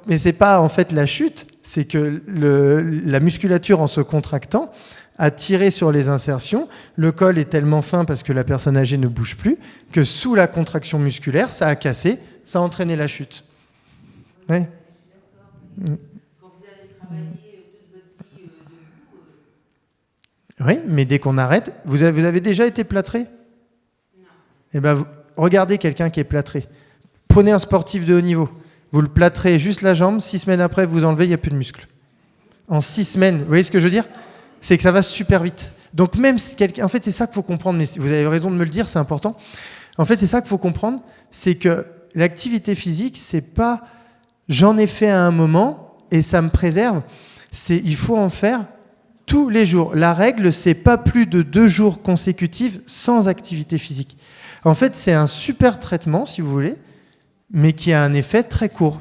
Mais c'est pas en fait la chute, c'est que la musculature en se contractant a tiré sur les insertions. Le col est tellement fin parce que la personne âgée ne bouge plus que sous la contraction musculaire, ça a cassé, ça a entraîné la chute. Ouais. Quand vous avez travaillé toute votre vie debout... Oui, mais dès qu'on arrête, vous avez déjà été plâtré ? Non. Eh ben, regardez quelqu'un qui est plâtré. Prenez un sportif de haut niveau, vous le plâtrez juste la jambe, 6 semaines après, vous enlevez, il n'y a plus de muscles. En 6 semaines, vous voyez ce que je veux dire ? C'est que ça va super vite. Donc même si quelqu'un... En fait, c'est ça qu'il faut comprendre, mais vous avez raison de me le dire, c'est important. En fait, c'est ça qu'il faut comprendre, c'est que l'activité physique, c'est pas j'en ai fait à un moment et ça me préserve, il faut en faire tous les jours. La règle, c'est pas plus de 2 jours consécutifs sans activité physique. En fait, c'est un super traitement, si vous voulez, mais qui a un effet très court.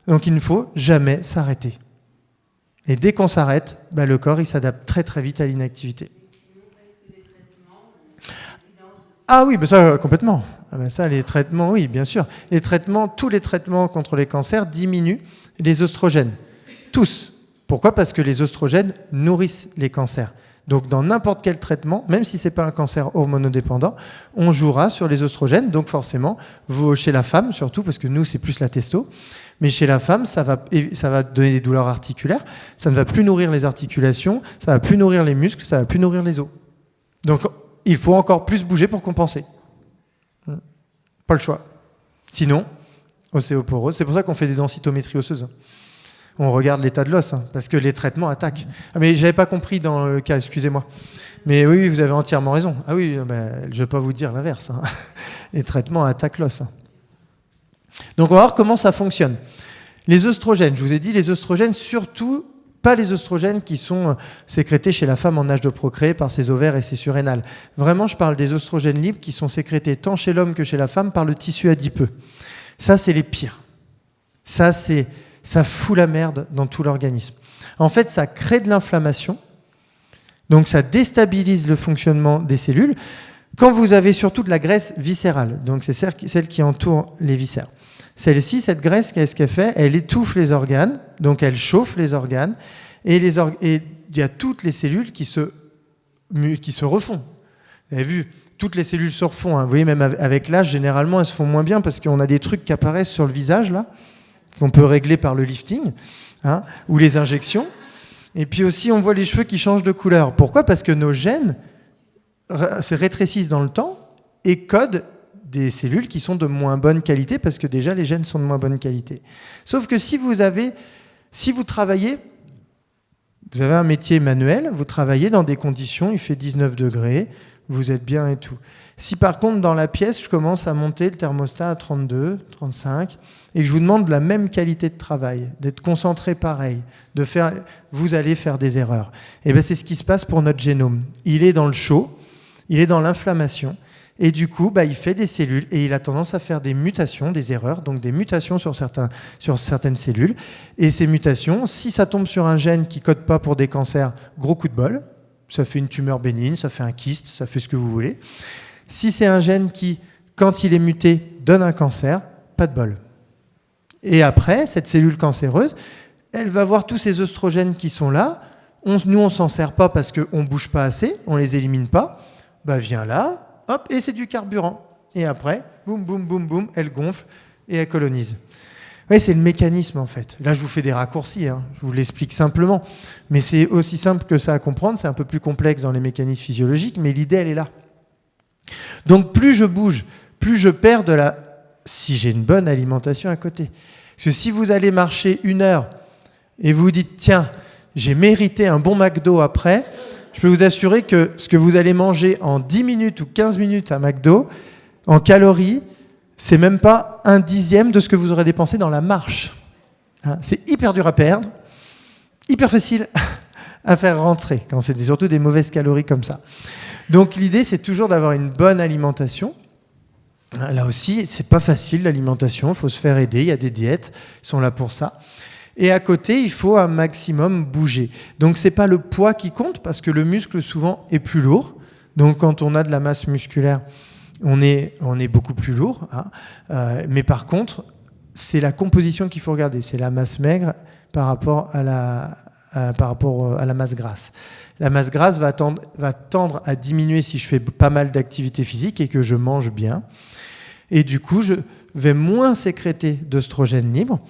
Donc il ne faut jamais s'arrêter. Et dès qu'on s'arrête, le corps il s'adapte très très vite à l'inactivité. Ah oui, ça complètement. Ça, les traitements, oui, bien sûr. Tous les traitements contre les cancers diminuent les oestrogènes. Tous. Pourquoi ? Parce que les oestrogènes nourrissent les cancers. Donc dans n'importe quel traitement, même si ce n'est pas un cancer hormonodépendant, on jouera sur les oestrogènes. Donc forcément, chez la femme surtout, parce que nous c'est plus la testo, mais chez la femme ça va donner des douleurs articulaires, ça ne va plus nourrir les articulations, ça ne va plus nourrir les muscles, ça ne va plus nourrir les os. Donc il faut encore plus bouger pour compenser. Pas le choix. Sinon, ostéoporose, c'est pour ça qu'on fait des densitométries osseuses. On regarde l'état de l'os, parce que les traitements attaquent. Ah, mais je n'avais pas compris dans le cas, excusez-moi. Mais oui, vous avez entièrement raison. Ah oui, je ne vais pas vous dire l'inverse. Les traitements attaquent l'os. Donc on va voir comment ça fonctionne. Les oestrogènes, je vous ai dit, les oestrogènes, surtout pas les oestrogènes qui sont sécrétés chez la femme en âge de procréer par ses ovaires et ses surrénales. Vraiment, je parle des oestrogènes libres qui sont sécrétés tant chez l'homme que chez la femme par le tissu adipeux. Ça, c'est les pires. Ça fout la merde dans tout l'organisme. En fait, ça crée de l'inflammation, donc ça déstabilise le fonctionnement des cellules. Quand vous avez surtout de la graisse viscérale, donc c'est celle qui entoure les viscères. Celle-ci, cette graisse, qu'est-ce qu'elle fait ? Elle étouffe les organes, donc elle chauffe les organes, et il y a toutes les cellules qui se refont. Vous avez vu, toutes les cellules se refont. Vous voyez, même avec l'âge, généralement, elles se font moins bien parce qu'on a des trucs qui apparaissent sur le visage, là, qu'on peut régler par le lifting, ou les injections. Et puis aussi, on voit les cheveux qui changent de couleur. Pourquoi ? Parce que nos gènes se rétrécissent dans le temps et codent des cellules qui sont de moins bonne qualité, parce que déjà, les gènes sont de moins bonne qualité. Sauf que si vous travaillez, vous avez un métier manuel, vous travaillez dans des conditions, il fait 19 degrés, vous êtes bien et tout. Si par contre, dans la pièce, je commence à monter le thermostat à 32, 35, et que je vous demande la même qualité de travail, d'être concentré pareil, vous allez faire des erreurs. Et bien c'est ce qui se passe pour notre génome. Il est dans le chaud, il est dans l'inflammation, et du coup, il fait des cellules, et il a tendance à faire des mutations, des erreurs, donc des mutations sur certaines cellules. Et ces mutations, si ça tombe sur un gène qui ne code pas pour des cancers, gros coup de bol, ça fait une tumeur bénigne, ça fait un kyste, ça fait ce que vous voulez. Si c'est un gène qui, quand il est muté, donne un cancer, pas de bol. Et après, cette cellule cancéreuse, elle va voir tous ces oestrogènes qui sont là. Nous, on ne s'en sert pas parce qu'on ne bouge pas assez, on ne les élimine pas. Viens là, hop, et c'est du carburant. Et après, boum, boum, boum, boum, elle gonfle et elle colonise. Oui, c'est le mécanisme en fait. Là, je vous fais des raccourcis, je vous l'explique simplement. Mais c'est aussi simple que ça à comprendre, c'est un peu plus complexe dans les mécanismes physiologiques, mais l'idée, elle est là. Donc, plus je bouge, plus je perds si j'ai une bonne alimentation à côté. Parce que si vous allez marcher 1 heure et vous vous dites, tiens, j'ai mérité un bon McDo après, je peux vous assurer que ce que vous allez manger en 10 minutes ou 15 minutes à McDo, en calories, c'est même pas 1/10 de ce que vous aurez dépensé dans la marche. Hein, c'est hyper dur à perdre, hyper facile à faire rentrer, quand c'est surtout des mauvaises calories comme ça. Donc l'idée, c'est toujours d'avoir une bonne alimentation. Là aussi, c'est pas facile l'alimentation, il faut se faire aider, il y a des diètes, ils sont là pour ça. Et à côté, il faut un maximum bouger. Donc c'est pas le poids qui compte, parce que le muscle souvent est plus lourd. Donc quand on a de la masse musculaire, on est beaucoup plus lourd. Hein. Mais par contre, c'est la composition qu'il faut regarder. C'est la masse maigre par rapport à la masse grasse. La masse grasse va tendre à diminuer si je fais pas mal d'activité physique et que je mange bien. Et du coup, je vais moins sécréter d'œstrogène libre.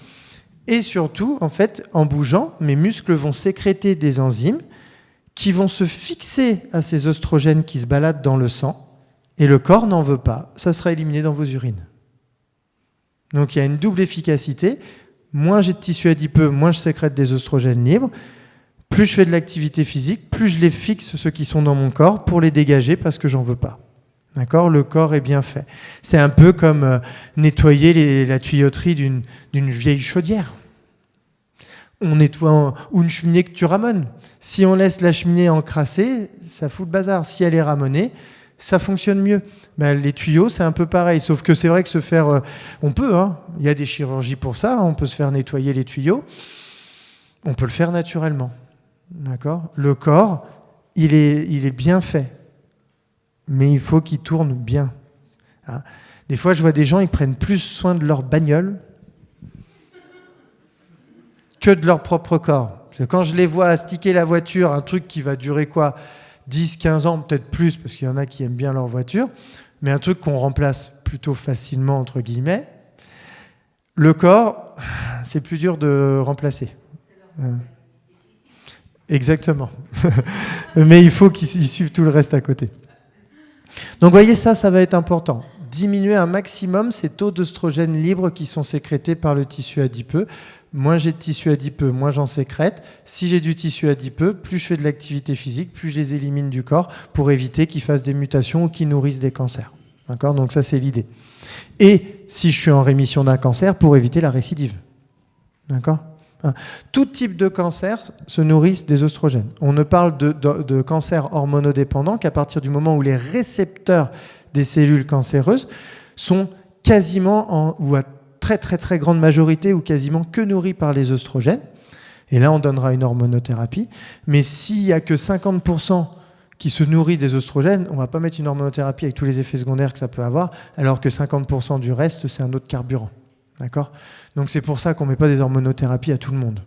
Et surtout, en fait, en bougeant, mes muscles vont sécréter des enzymes qui vont se fixer à ces œstrogènes qui se baladent dans le sang. Et le corps n'en veut pas. Ça sera éliminé dans vos urines. Donc il y a une double efficacité. Moins j'ai de tissu adipeux, moins je sécrète des œstrogènes libres. Plus je fais de l'activité physique, plus je les fixe, ceux qui sont dans mon corps, pour les dégager parce que j'en veux pas. D'accord ? Le corps est bien fait. C'est un peu comme nettoyer la tuyauterie d'une vieille chaudière. On nettoie ou une cheminée que tu ramones. Si on laisse la cheminée encrassée, ça fout le bazar. Si elle est ramonée, ça fonctionne mieux. Ben, les tuyaux, c'est un peu pareil. Sauf que c'est vrai que se faire... on peut, hein. Il y a des chirurgies pour ça. On peut se faire nettoyer les tuyaux. On peut le faire naturellement. D'accord ? Le corps, il est bien fait. Mais il faut qu'il tourne bien. Hein ? Des fois, je vois des gens, ils prennent plus soin de leur bagnole que de leur propre corps. Parce que quand je les vois astiquer la voiture, un truc qui va durer quoi ? 10, 15 ans, peut-être plus, parce qu'il y en a qui aiment bien leur voiture, mais un truc qu'on remplace plutôt facilement, entre guillemets. Le corps, c'est plus dur de remplacer. Exactement. Mais il faut qu'ils suivent tout le reste à côté. Donc, vous voyez, ça va être important. Diminuer un maximum ces taux d'œstrogènes libres qui sont sécrétés par le tissu adipeux. Moins j'ai de tissu adipeux, moins j'en sécrète. Si j'ai du tissu adipeux, plus je fais de l'activité physique, plus je les élimine du corps pour éviter qu'ils fassent des mutations ou qu'ils nourrissent des cancers. D'accord ? Donc ça, c'est l'idée. Et si je suis en rémission d'un cancer, pour éviter la récidive. D'accord ? Tout type de cancer se nourrissent des œstrogènes. On ne parle de cancer hormonodépendant qu'à partir du moment où les récepteurs des cellules cancéreuses sont quasiment, ou à très très très grande majorité, ou quasiment que nourris par les œstrogènes. Et là, on donnera une hormonothérapie. Mais s'il n'y a que 50% qui se nourrit des œstrogènes, on ne va pas mettre une hormonothérapie avec tous les effets secondaires que ça peut avoir, alors que 50% du reste, c'est un autre carburant. D'accord ? Donc c'est pour ça qu'on ne met pas des hormonothérapies à tout le monde.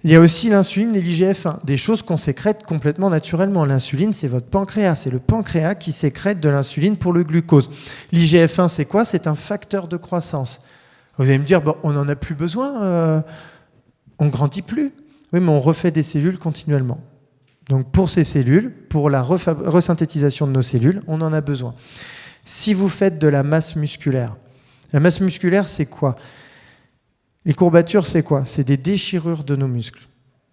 Il y a aussi l'insuline et l'IGF-1, des choses qu'on sécrète complètement naturellement. L'insuline, c'est votre pancréas. C'est le pancréas qui sécrète de l'insuline pour le glucose. L'IGF-1, c'est quoi ? C'est un facteur de croissance. Vous allez me dire, bon, on n'en a plus besoin, on ne grandit plus. Oui, mais on refait des cellules continuellement. Donc pour ces cellules, pour la resynthétisation de nos cellules, on en a besoin. Si vous faites de la masse musculaire, la masse musculaire, c'est quoi ? Les courbatures, c'est quoi ? C'est des déchirures de nos muscles.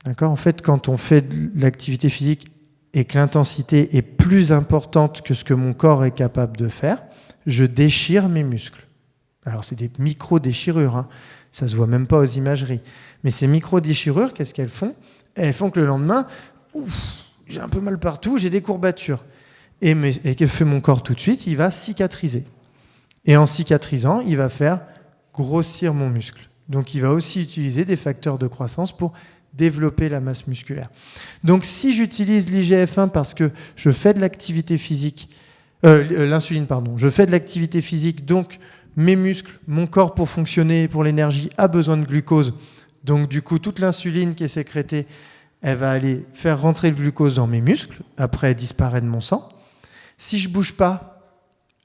D'accord ? En fait, quand on fait de l'activité physique et que l'intensité est plus importante que ce que mon corps est capable de faire, je déchire mes muscles. Alors, c'est des micro-déchirures, hein. Ça ne se voit même pas aux imageries. Mais ces micro-déchirures, qu'est-ce qu'elles font ? Elles font que le lendemain, j'ai un peu mal partout, j'ai des courbatures. Et que fait mon corps tout de suite ? Il va cicatriser. Et en cicatrisant, il va faire grossir mon muscle. Donc, il va aussi utiliser des facteurs de croissance pour développer la masse musculaire. Donc, si j'utilise l'IGF-1 parce que je fais de l'activité physique, l'insuline, pardon, je fais de l'activité physique, donc mes muscles, mon corps pour fonctionner, pour l'énergie, a besoin de glucose. Donc, du coup, toute l'insuline qui est sécrétée, elle va aller faire rentrer le glucose dans mes muscles, après elle disparaît de mon sang. Si je ne bouge pas,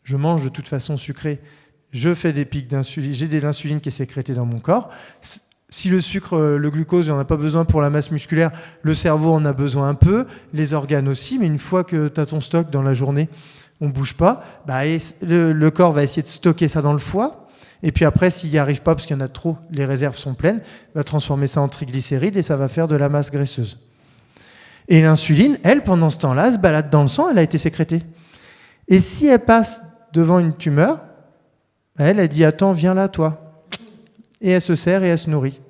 je mange de toute façon sucré, je fais des pics d'insuline, j'ai de l'insuline qui est sécrétée dans mon corps. Si le sucre, le glucose, il n'en a pas besoin pour la masse musculaire, le cerveau en a besoin un peu, les organes aussi, mais une fois que tu as ton stock dans la journée, on ne bouge pas, le corps va essayer de stocker ça dans le foie, et puis après, s'il n'y arrive pas, parce qu'il y en a trop, les réserves sont pleines, va transformer ça en triglycérides et ça va faire de la masse graisseuse. Et l'insuline, elle, pendant ce temps-là, elle se balade dans le sang, elle a été sécrétée. Et si elle passe devant une tumeur, elle dit « Attends, viens là, toi ». Et elle se sert et elle se nourrit.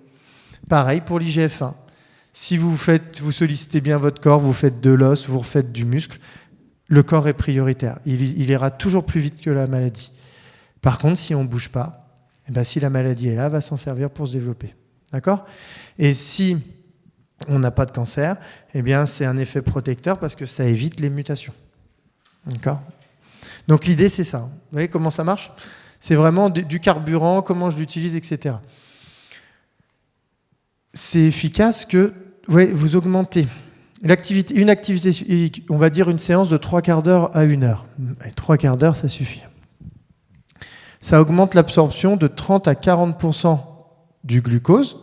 Pareil pour l'IGF-1. Si vous sollicitez bien votre corps, vous faites de l'os, vous refaites du muscle, le corps est prioritaire. Il ira toujours plus vite que la maladie. Par contre, si on ne bouge pas, eh ben, si la maladie est là, elle va s'en servir pour se développer. D'accord ? Et si on n'a pas de cancer, eh bien, c'est un effet protecteur parce que ça évite les mutations. D'accord ? Donc l'idée, c'est ça. Vous voyez comment ça marche ? C'est vraiment du carburant, comment je l'utilise, etc. C'est efficace que vous augmentez une activité, on va dire une séance de 3/4 d'heure à 1 heure. 3/4 d'heure, ça suffit. Ça augmente l'absorption de 30 à 40% du glucose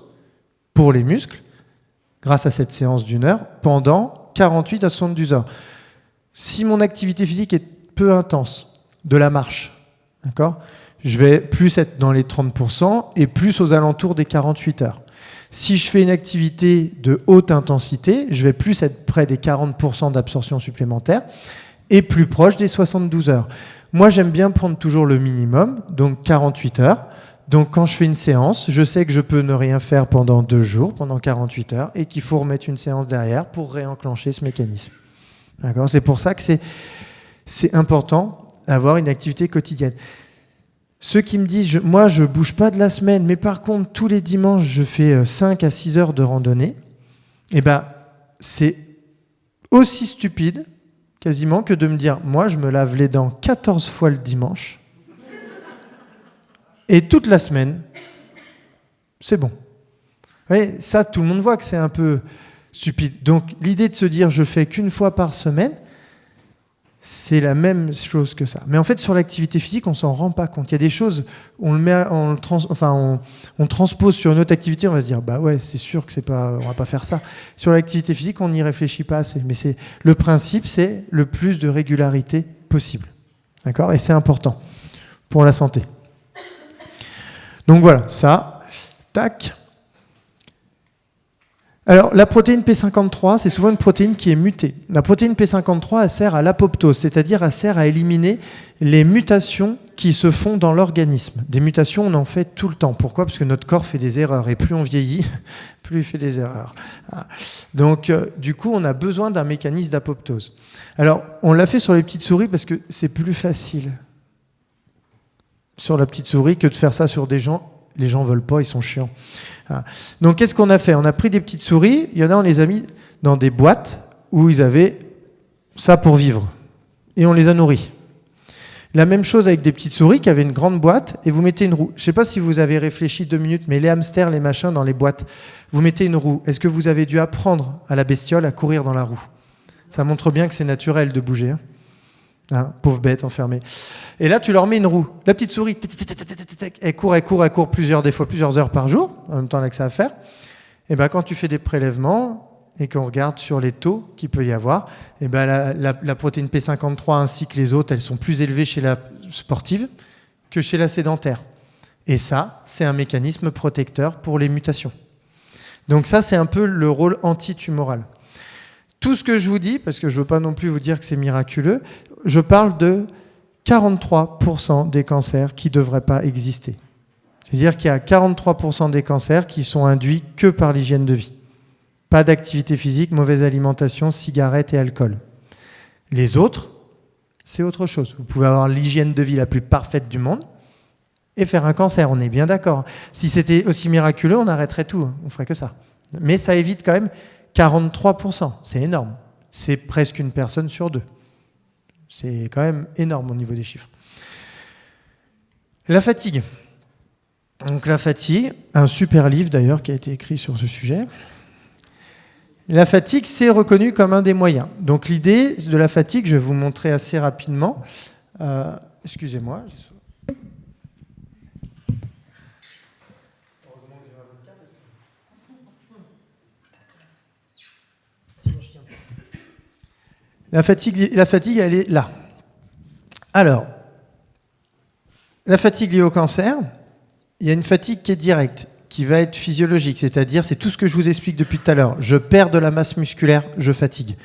pour les muscles, grâce à cette séance d'1 heure, pendant 48 à 72 heures. Si mon activité physique est peu intense, de la marche, d'accord, je vais plus être dans les 30% et plus aux alentours des 48 heures. Si je fais une activité de haute intensité, je vais plus être près des 40% d'absorption supplémentaire et plus proche des 72 heures. Moi, j'aime bien prendre toujours le minimum, donc 48 heures. Donc, quand je fais une séance, je sais que je peux ne rien faire pendant 2 jours, pendant 48 heures, et qu'il faut remettre une séance derrière pour réenclencher ce mécanisme. D'accord ? C'est pour ça que c'est important d'avoir une activité quotidienne. Ceux qui me disent, moi, je ne bouge pas de la semaine, mais par contre, tous les dimanches, je fais 5 à 6 heures de randonnée, eh ben, c'est aussi stupide, quasiment, que de me dire, moi, je me lave les dents 14 fois le dimanche, et toute la semaine, c'est bon. Vous voyez, ça, tout le monde voit que c'est un peu stupide. Donc, l'idée de se dire, je fais qu'une fois par semaine, c'est la même chose que ça. Mais en fait, sur l'activité physique, on ne s'en rend pas compte. Il y a des choses, on transpose sur une autre activité, on va se dire, bah ouais, c'est sûr que c'est pas, on va pas faire ça. Sur l'activité physique, on n'y réfléchit pas assez. Mais le principe, c'est le plus de régularité possible. D'accord ? Et c'est important pour la santé. Donc voilà, ça, tac. Alors, la protéine P53, c'est souvent une protéine qui est mutée. La protéine P53, elle sert à l'apoptose, c'est-à-dire elle sert à éliminer les mutations qui se font dans l'organisme. Des mutations, on en fait tout le temps. Pourquoi ? Parce que notre corps fait des erreurs. Et plus on vieillit, plus il fait des erreurs. Donc, du coup, on a besoin d'un mécanisme d'apoptose. Alors, on l'a fait sur les petites souris parce que c'est plus facile sur la petite souris que de faire ça sur des gens. Les gens ne veulent pas, ils sont chiants. Donc, qu'est-ce qu'on a fait ? On a pris des petites souris, il y en a, on les a mis dans des boîtes où ils avaient ça pour vivre. Et on les a nourris. La même chose avec des petites souris qui avaient une grande boîte et vous mettez une roue. Je ne sais pas si vous avez réfléchi 2 minutes, mais les hamsters, les machins dans les boîtes, vous mettez une roue. Est-ce que vous avez dû apprendre à la bestiole à courir dans la roue ? Ça montre bien que c'est naturel de bouger. Pauvre bête enfermée. Et là, tu leur mets une roue. La petite souris, elle court plusieurs heures par jour, en même temps là que ça à faire. Et ben, quand tu fais des prélèvements et qu'on regarde sur les taux qu'il peut y avoir, et ben, la protéine P53 ainsi que les autres, elles sont plus élevées chez la sportive que chez la sédentaire. Et ça, c'est un mécanisme protecteur pour les mutations. Donc ça, c'est un peu le rôle antitumoral. Tout ce que je vous dis, parce que je ne veux pas non plus vous dire que c'est miraculeux, je parle de 43% des cancers qui ne devraient pas exister. C'est-à-dire qu'il y a 43% des cancers qui sont induits que par l'hygiène de vie. Pas d'activité physique, mauvaise alimentation, cigarettes et alcool. Les autres, c'est autre chose. Vous pouvez avoir l'hygiène de vie la plus parfaite du monde et faire un cancer, on est bien d'accord. Si c'était aussi miraculeux, on arrêterait tout, on ferait que ça. Mais ça évite quand même 43%, c'est énorme. C'est presque une personne sur 2. C'est quand même énorme au niveau des chiffres. La fatigue. Donc la fatigue, un super livre d'ailleurs qui a été écrit sur ce sujet. La fatigue, c'est reconnu comme un des moyens. Donc l'idée de la fatigue, je vais vous montrer assez rapidement. Excusez-moi. La fatigue, elle est là. Alors, la fatigue liée au cancer, il y a une fatigue qui est directe, qui va être physiologique, c'est-à-dire c'est tout ce que je vous explique depuis tout à l'heure. Je perds de la masse musculaire, je fatigue.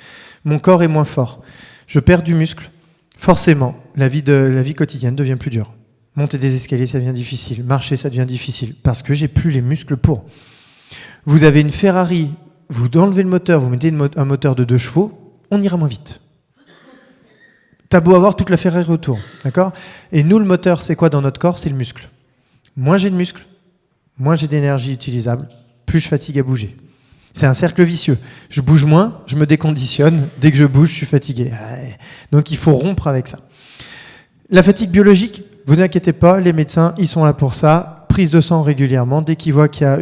Mon corps est moins fort. Je perds du muscle. Forcément, la vie quotidienne devient plus dure. Monter des escaliers, ça devient difficile. Marcher, ça devient difficile parce que j'ai plus les muscles pour. Vous avez une Ferrari, vous enlevez le moteur, vous mettez un moteur de 2 chevaux, on ira moins vite. T'as beau avoir toute la Ferrari autour, d'accord ? Et nous, le moteur, c'est quoi dans notre corps ? C'est le muscle. Moins j'ai de muscles, moins j'ai d'énergie utilisable, plus je fatigue à bouger. C'est un cercle vicieux. Je bouge moins, je me déconditionne. Dès que je bouge, je suis fatigué. Donc il faut rompre avec ça. La fatigue biologique, vous inquiétez pas, les médecins, ils sont là pour ça. Prise de sang régulièrement, dès qu'ils voient qu'il y a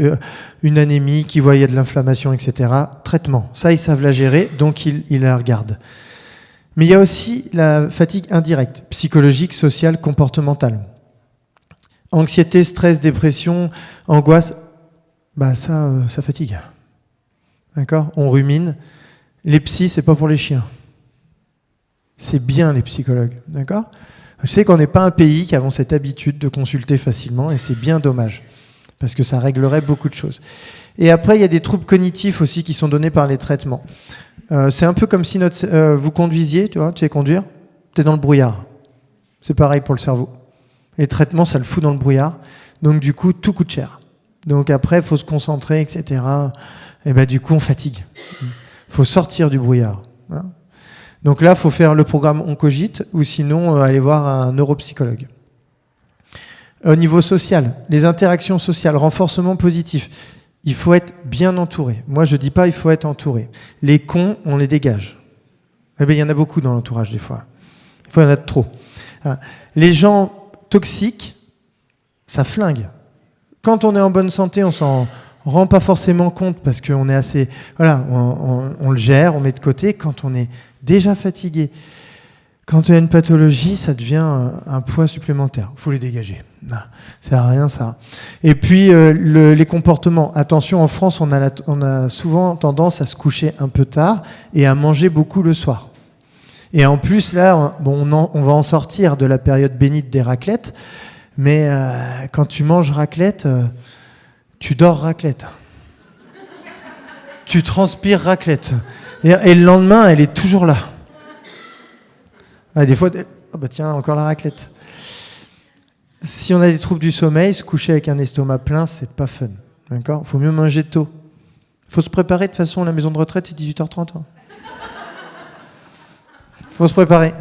une anémie, qu'ils voient qu'il y a de l'inflammation, etc. Traitement. Ça, ils savent la gérer, donc ils la regardent. Mais il y a aussi la fatigue indirecte, psychologique, sociale, comportementale. Anxiété, stress, dépression, angoisse, ça fatigue. D'accord ? On rumine. Les psys, c'est pas pour les chiens. C'est bien les psychologues. D'accord ? Je sais qu'on n'est pas un pays qui avons cette habitude de consulter facilement et c'est bien dommage parce que ça réglerait beaucoup de choses. Et après, il y a des troubles cognitifs aussi qui sont donnés par les traitements. C'est un peu comme si vous conduisiez, tu sais conduire, tu es dans le brouillard. C'est pareil pour le cerveau. Les traitements, ça le fout dans le brouillard. Donc du coup, tout coûte cher. Donc après, il faut se concentrer, etc. Et du coup, on fatigue. Il faut sortir du brouillard. Hein. Donc là, il faut faire le programme Oncogite ou sinon aller voir un neuropsychologue. Au niveau social, les interactions sociales, renforcement positif. Il faut être bien entouré. Moi, je ne dis pas il faut être entouré. Les cons, on les dégage. Il y en a beaucoup dans l'entourage des fois. Il faut y en a trop. Les gens toxiques, ça flingue. Quand on est en bonne santé, on s'en rend pas forcément compte parce qu'on est assez... Voilà, on le gère, on met de côté. Quand on est déjà fatigué, quand il y a une pathologie, ça devient un poids supplémentaire. Il faut les dégager. Non, ça sert à rien, ça. Et puis, les comportements. Attention, en France, on a souvent tendance à se coucher un peu tard et à manger beaucoup le soir. Et en plus, là, on va en sortir de la période bénite des raclettes. Mais quand tu manges raclette, tu dors raclette. Tu transpires raclette. Et le lendemain, elle est toujours là. Des fois, tiens, encore la raclette. Si on a des troubles du sommeil, se coucher avec un estomac plein, c'est pas fun. D'accord ? Il faut mieux manger tôt. Il faut se préparer. De toute façon, la maison de retraite, c'est 18h30. Il faut se préparer.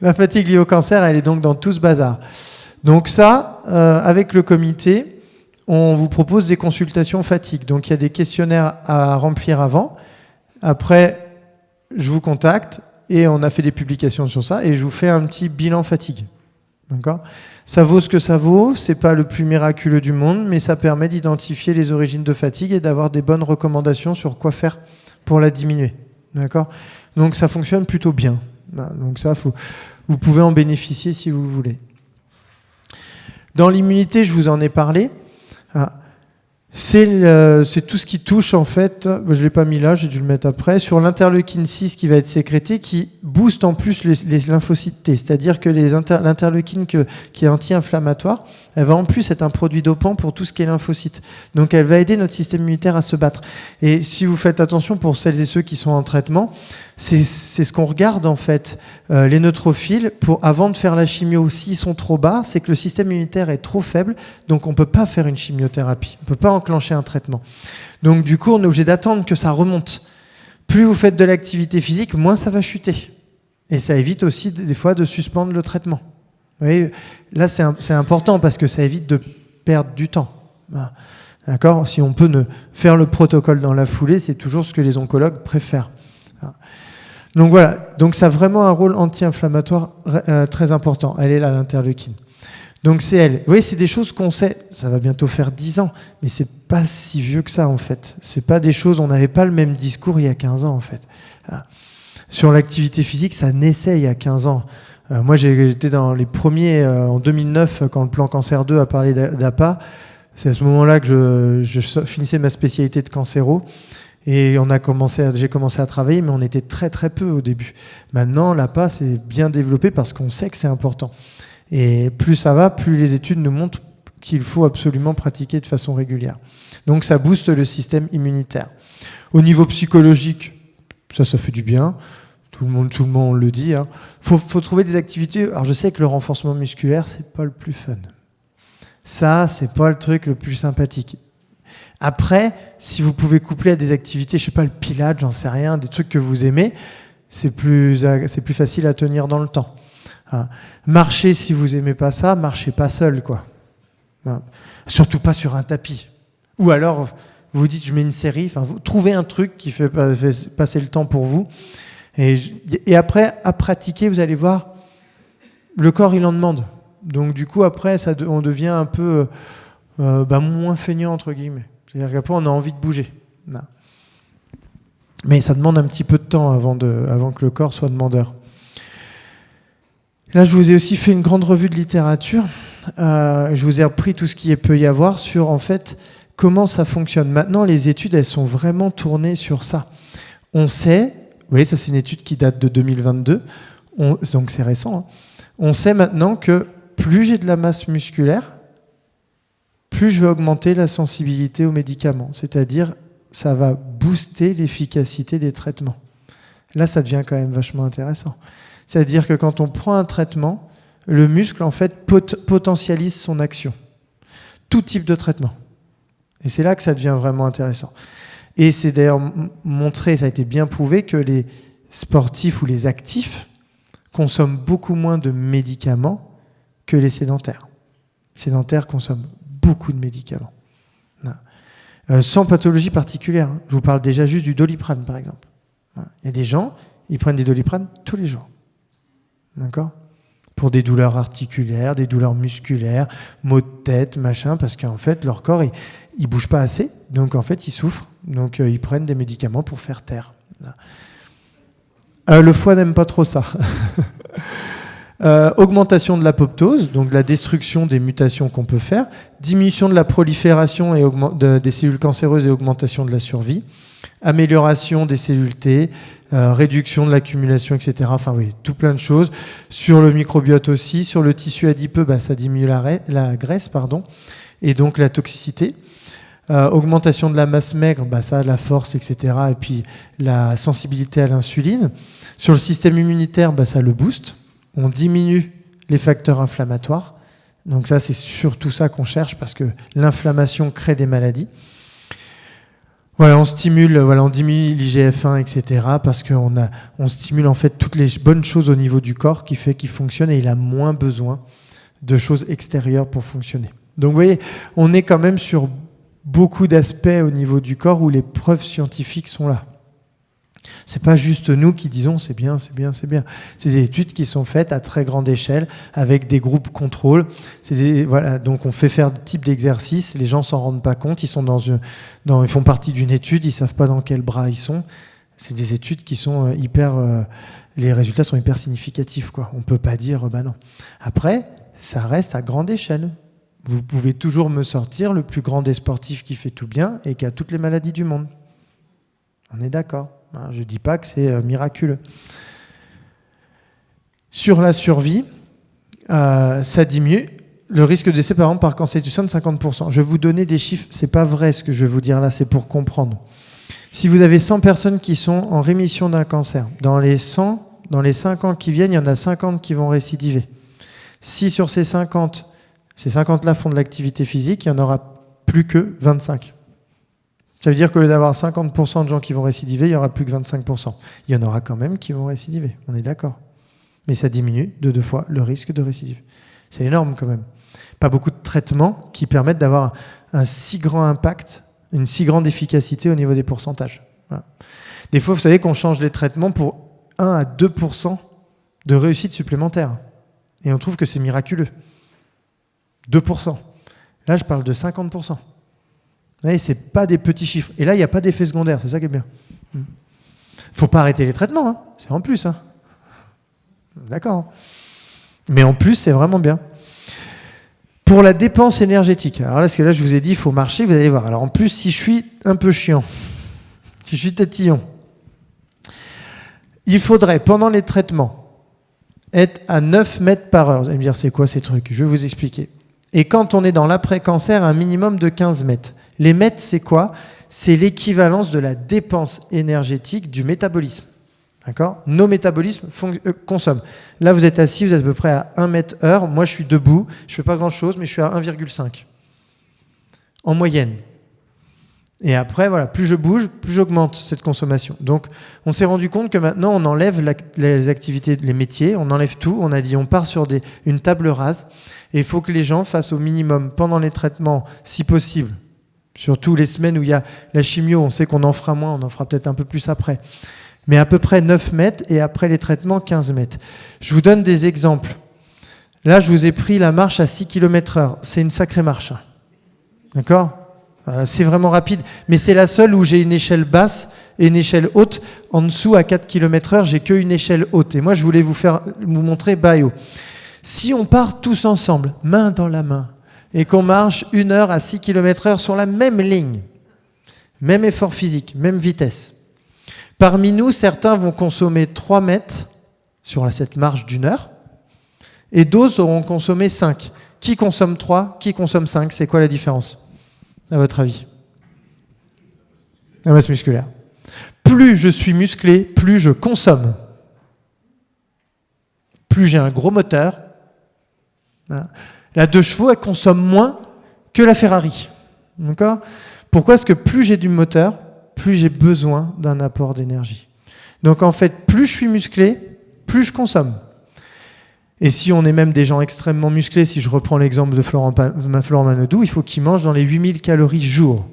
La fatigue liée au cancer, elle est donc dans tout ce bazar. Donc ça, avec le comité, on vous propose des consultations fatigue. Donc il y a des questionnaires à remplir avant. Après, je vous contacte et on a fait des publications sur ça et je vous fais un petit bilan fatigue. D'accord ? Ça vaut ce que ça vaut, c'est pas le plus miraculeux du monde, mais ça permet d'identifier les origines de fatigue et d'avoir des bonnes recommandations sur quoi faire pour la diminuer. D'accord ? Donc ça fonctionne plutôt bien. Donc ça, vous pouvez en bénéficier si vous le voulez. Dans l'immunité, je vous en ai parlé. C'est tout ce qui touche, en fait, je ne l'ai pas mis là, j'ai dû le mettre après, sur l'interleukine 6 qui va être sécrété, qui booste en plus les lymphocytes T. C'est-à-dire que l'interleukine qui est anti-inflammatoire, elle va en plus être un produit dopant pour tout ce qui est lymphocytes. Donc elle va aider notre système immunitaire à se battre. Et si vous faites attention pour celles et ceux qui sont en traitement, c'est ce qu'on regarde en fait. Les neutrophiles, avant de faire la chimio, s'ils sont trop bas, c'est que le système immunitaire est trop faible, donc on ne peut pas faire une chimiothérapie. On ne peut pas enclencher un traitement. Donc du coup, on est obligé d'attendre que ça remonte. Plus vous faites de l'activité physique, moins ça va chuter. Et ça évite aussi des fois de suspendre le traitement. Vous voyez, là, c'est important parce que ça évite de perdre du temps. Voilà. D'accord ? Si on peut faire le protocole dans la foulée, c'est toujours ce que les oncologues préfèrent. Donc voilà, donc ça a vraiment un rôle anti-inflammatoire très important. Elle est là, l'interleukine. Donc c'est elle. Vous voyez, c'est des choses qu'on sait, ça va bientôt faire 10 ans, mais c'est pas si vieux que ça en fait. C'est pas des choses, on n'avait pas le même discours il y a 15 ans en fait. Sur l'activité physique, ça naissait il y a 15 ans. Moi j'étais dans les premiers, en 2009, quand le plan Cancer 2 a parlé d'APA. C'est à ce moment-là que je finissais ma spécialité de cancéro. Et j'ai commencé à travailler, mais on était très très peu au début. Maintenant, l'APA s'est bien développé parce qu'on sait que c'est important. Et plus ça va, plus les études nous montrent qu'il faut absolument pratiquer de façon régulière. Donc ça booste le système immunitaire. Au niveau psychologique, ça fait du bien. Tout le monde le dit. Faut trouver des activités. Alors je sais que le renforcement musculaire, c'est pas le plus fun. Ça, c'est pas le truc le plus sympathique. Après, si vous pouvez coupler à des activités, je sais pas, le pilates, j'en sais rien, des trucs que vous aimez, c'est plus facile à tenir dans le temps. Marcher, si vous aimez pas ça, marchez pas seul, quoi. Surtout pas sur un tapis. Ou alors, vous dites, je mets une série, enfin, vous trouvez un truc qui fait passer le temps pour vous. Et après, à pratiquer, vous allez voir, le corps, il en demande. Donc, du coup, après, on devient un peu moins feignant, entre guillemets. C'est-à-dire qu'après, on a envie de bouger. Non. Mais ça demande un petit peu de temps avant que le corps soit demandeur. Là, je vous ai aussi fait une grande revue de littérature. Je vous ai repris tout ce qu'il peut y avoir sur, en fait, comment ça fonctionne. Maintenant, les études, elles sont vraiment tournées sur ça. On sait, vous voyez, ça c'est une étude qui date de 2022, donc c'est récent. On sait maintenant que plus j'ai de la masse musculaire, plus je vais augmenter la sensibilité aux médicaments. C'est-à-dire, ça va booster l'efficacité des traitements. Là, ça devient quand même vachement intéressant. C'est-à-dire que quand on prend un traitement, le muscle, en fait, potentialise son action. Tout type de traitement. Et c'est là que ça devient vraiment intéressant. Et c'est d'ailleurs montré, ça a été bien prouvé, que les sportifs ou les actifs consomment beaucoup moins de médicaments que les sédentaires. Les sédentaires consomment beaucoup de médicaments. Sans pathologie particulière. Je vous parle déjà juste du Doliprane, par exemple. Il y a des gens, ils prennent des Doliprane tous les jours. D'accord ? Pour des douleurs articulaires, des douleurs musculaires, maux de tête, machin, parce qu'en fait, leur corps, il ne bouge pas assez, donc en fait, ils souffrent. Donc, ils prennent des médicaments pour faire taire. Le foie n'aime pas trop ça. Augmentation de l'apoptose, donc la destruction des mutations qu'on peut faire, diminution de la prolifération des cellules cancéreuses et augmentation de la survie, amélioration des cellules T, réduction de l'accumulation, etc. Enfin oui, tout plein de choses. Sur le microbiote aussi, sur le tissu adipeux, ça diminue la graisse, et donc la toxicité. Augmentation de la masse maigre, ça, la force, etc. Et puis la sensibilité à l'insuline. Sur le système immunitaire, ça le booste. On diminue les facteurs inflammatoires. Donc ça, c'est surtout ça qu'on cherche parce que l'inflammation crée des maladies. Voilà, on diminue l'IGF-1, etc. parce qu'on stimule en fait toutes les bonnes choses au niveau du corps qui fait qu'il fonctionne et il a moins besoin de choses extérieures pour fonctionner. Donc vous voyez, on est quand même sur beaucoup d'aspects au niveau du corps où les preuves scientifiques sont là. C'est pas juste nous qui disons c'est bien, c'est bien, c'est bien. C'est des études qui sont faites à très grande échelle avec des groupes contrôle. Donc on fait faire des types d'exercices, les gens s'en rendent pas compte, ils font partie d'une étude, ils savent pas dans quel bras ils sont. C'est des études qui sont les résultats sont hyper significatifs, quoi. On peut pas dire non. Après, ça reste à grande échelle. Vous pouvez toujours me sortir le plus grand des sportifs qui fait tout bien et qui a toutes les maladies du monde. On est d'accord. Je ne dis pas que c'est miraculeux. Sur la survie, ça diminue le risque de décès, par exemple, par cancer du sein de 50%. Je vais vous donner des chiffres. Ce n'est pas vrai ce que je vais vous dire là, c'est pour comprendre. Si vous avez 100 personnes qui sont en rémission d'un cancer, dans les 5 ans qui viennent, il y en a 50 qui vont récidiver. Si sur ces 50, ces 50-là font de l'activité physique, il n'y en aura plus que 25. Ça veut dire qu'au lieu d'avoir 50% de gens qui vont récidiver, il n'y aura plus que 25%. Il y en aura quand même qui vont récidiver, on est d'accord. Mais ça diminue de 2 fois le risque de récidive. C'est énorme quand même. Pas beaucoup de traitements qui permettent d'avoir un si grand impact, une si grande efficacité au niveau des pourcentages. Voilà. Des fois, vous savez qu'on change les traitements pour 1 à 2% de réussite supplémentaire. Et on trouve que c'est miraculeux. 2%. Là, je parle de 50%. Vous voyez, ce n'est pas des petits chiffres. Et là, il n'y a pas d'effet secondaire, c'est ça qui est bien. Il ne faut pas arrêter les traitements, c'est en plus. D'accord. Mais en plus, c'est vraiment bien. Pour la dépense énergétique, alors là, parce que là, je vous ai dit, il faut marcher, vous allez voir. Alors en plus, si je suis un peu chiant, si je suis tatillon, il faudrait, pendant les traitements, être à 9 mètres par heure. Vous allez me dire, c'est quoi ces trucs ? Je vais vous expliquer. Et quand on est dans l'après-cancer, un minimum de 15 mètres. Les mètres, c'est quoi? C'est l'équivalence de la dépense énergétique du métabolisme. D'accord? Nos métabolismes consomment. Là, vous êtes assis, vous êtes à peu près à 1 mètre heure. Moi, je suis debout. Je ne fais pas grand-chose, mais je suis à 1,5 en moyenne. Et après, voilà, plus je bouge, plus j'augmente cette consommation. Donc, on s'est rendu compte que maintenant, on enlève les activités, les métiers, on enlève tout. On a dit, on part sur une table rase. Et il faut que les gens fassent au minimum, pendant les traitements, si possible, surtout les semaines où il y a la chimio, on sait qu'on en fera moins, on en fera peut-être un peu plus après, mais à peu près 9 mètres et après les traitements, 15 mètres. Je vous donne des exemples. Là, je vous ai pris la marche à 6 km/h. C'est une sacrée marche. D'accord ? C'est vraiment rapide, mais c'est la seule où j'ai une échelle basse et une échelle haute. En dessous, à 4 km/h, j'ai qu'une échelle haute. Et moi, je voulais vous montrer bas et haut. Si on part tous ensemble, main dans la main, et qu'on marche 1 heure à 6 km/h sur la même ligne, même effort physique, même vitesse, parmi nous, certains vont consommer 3 mètres sur cette marche d'1 heure, et d'autres auront consommé 5. Qui consomme 3 ? Qui consomme 5 ? C'est quoi la différence, à votre avis ? La masse musculaire. Plus je suis musclé, plus je consomme. Plus j'ai un gros moteur. La 2 chevaux, elle consomme moins que la Ferrari. D'accord ? Pourquoi est-ce que plus j'ai du moteur, plus j'ai besoin d'un apport d'énergie. Donc en fait, plus je suis musclé, plus je consomme. Et si on est même des gens extrêmement musclés, si je reprends l'exemple de Florent Manodou, il faut qu'il mange dans les 8000 calories jour.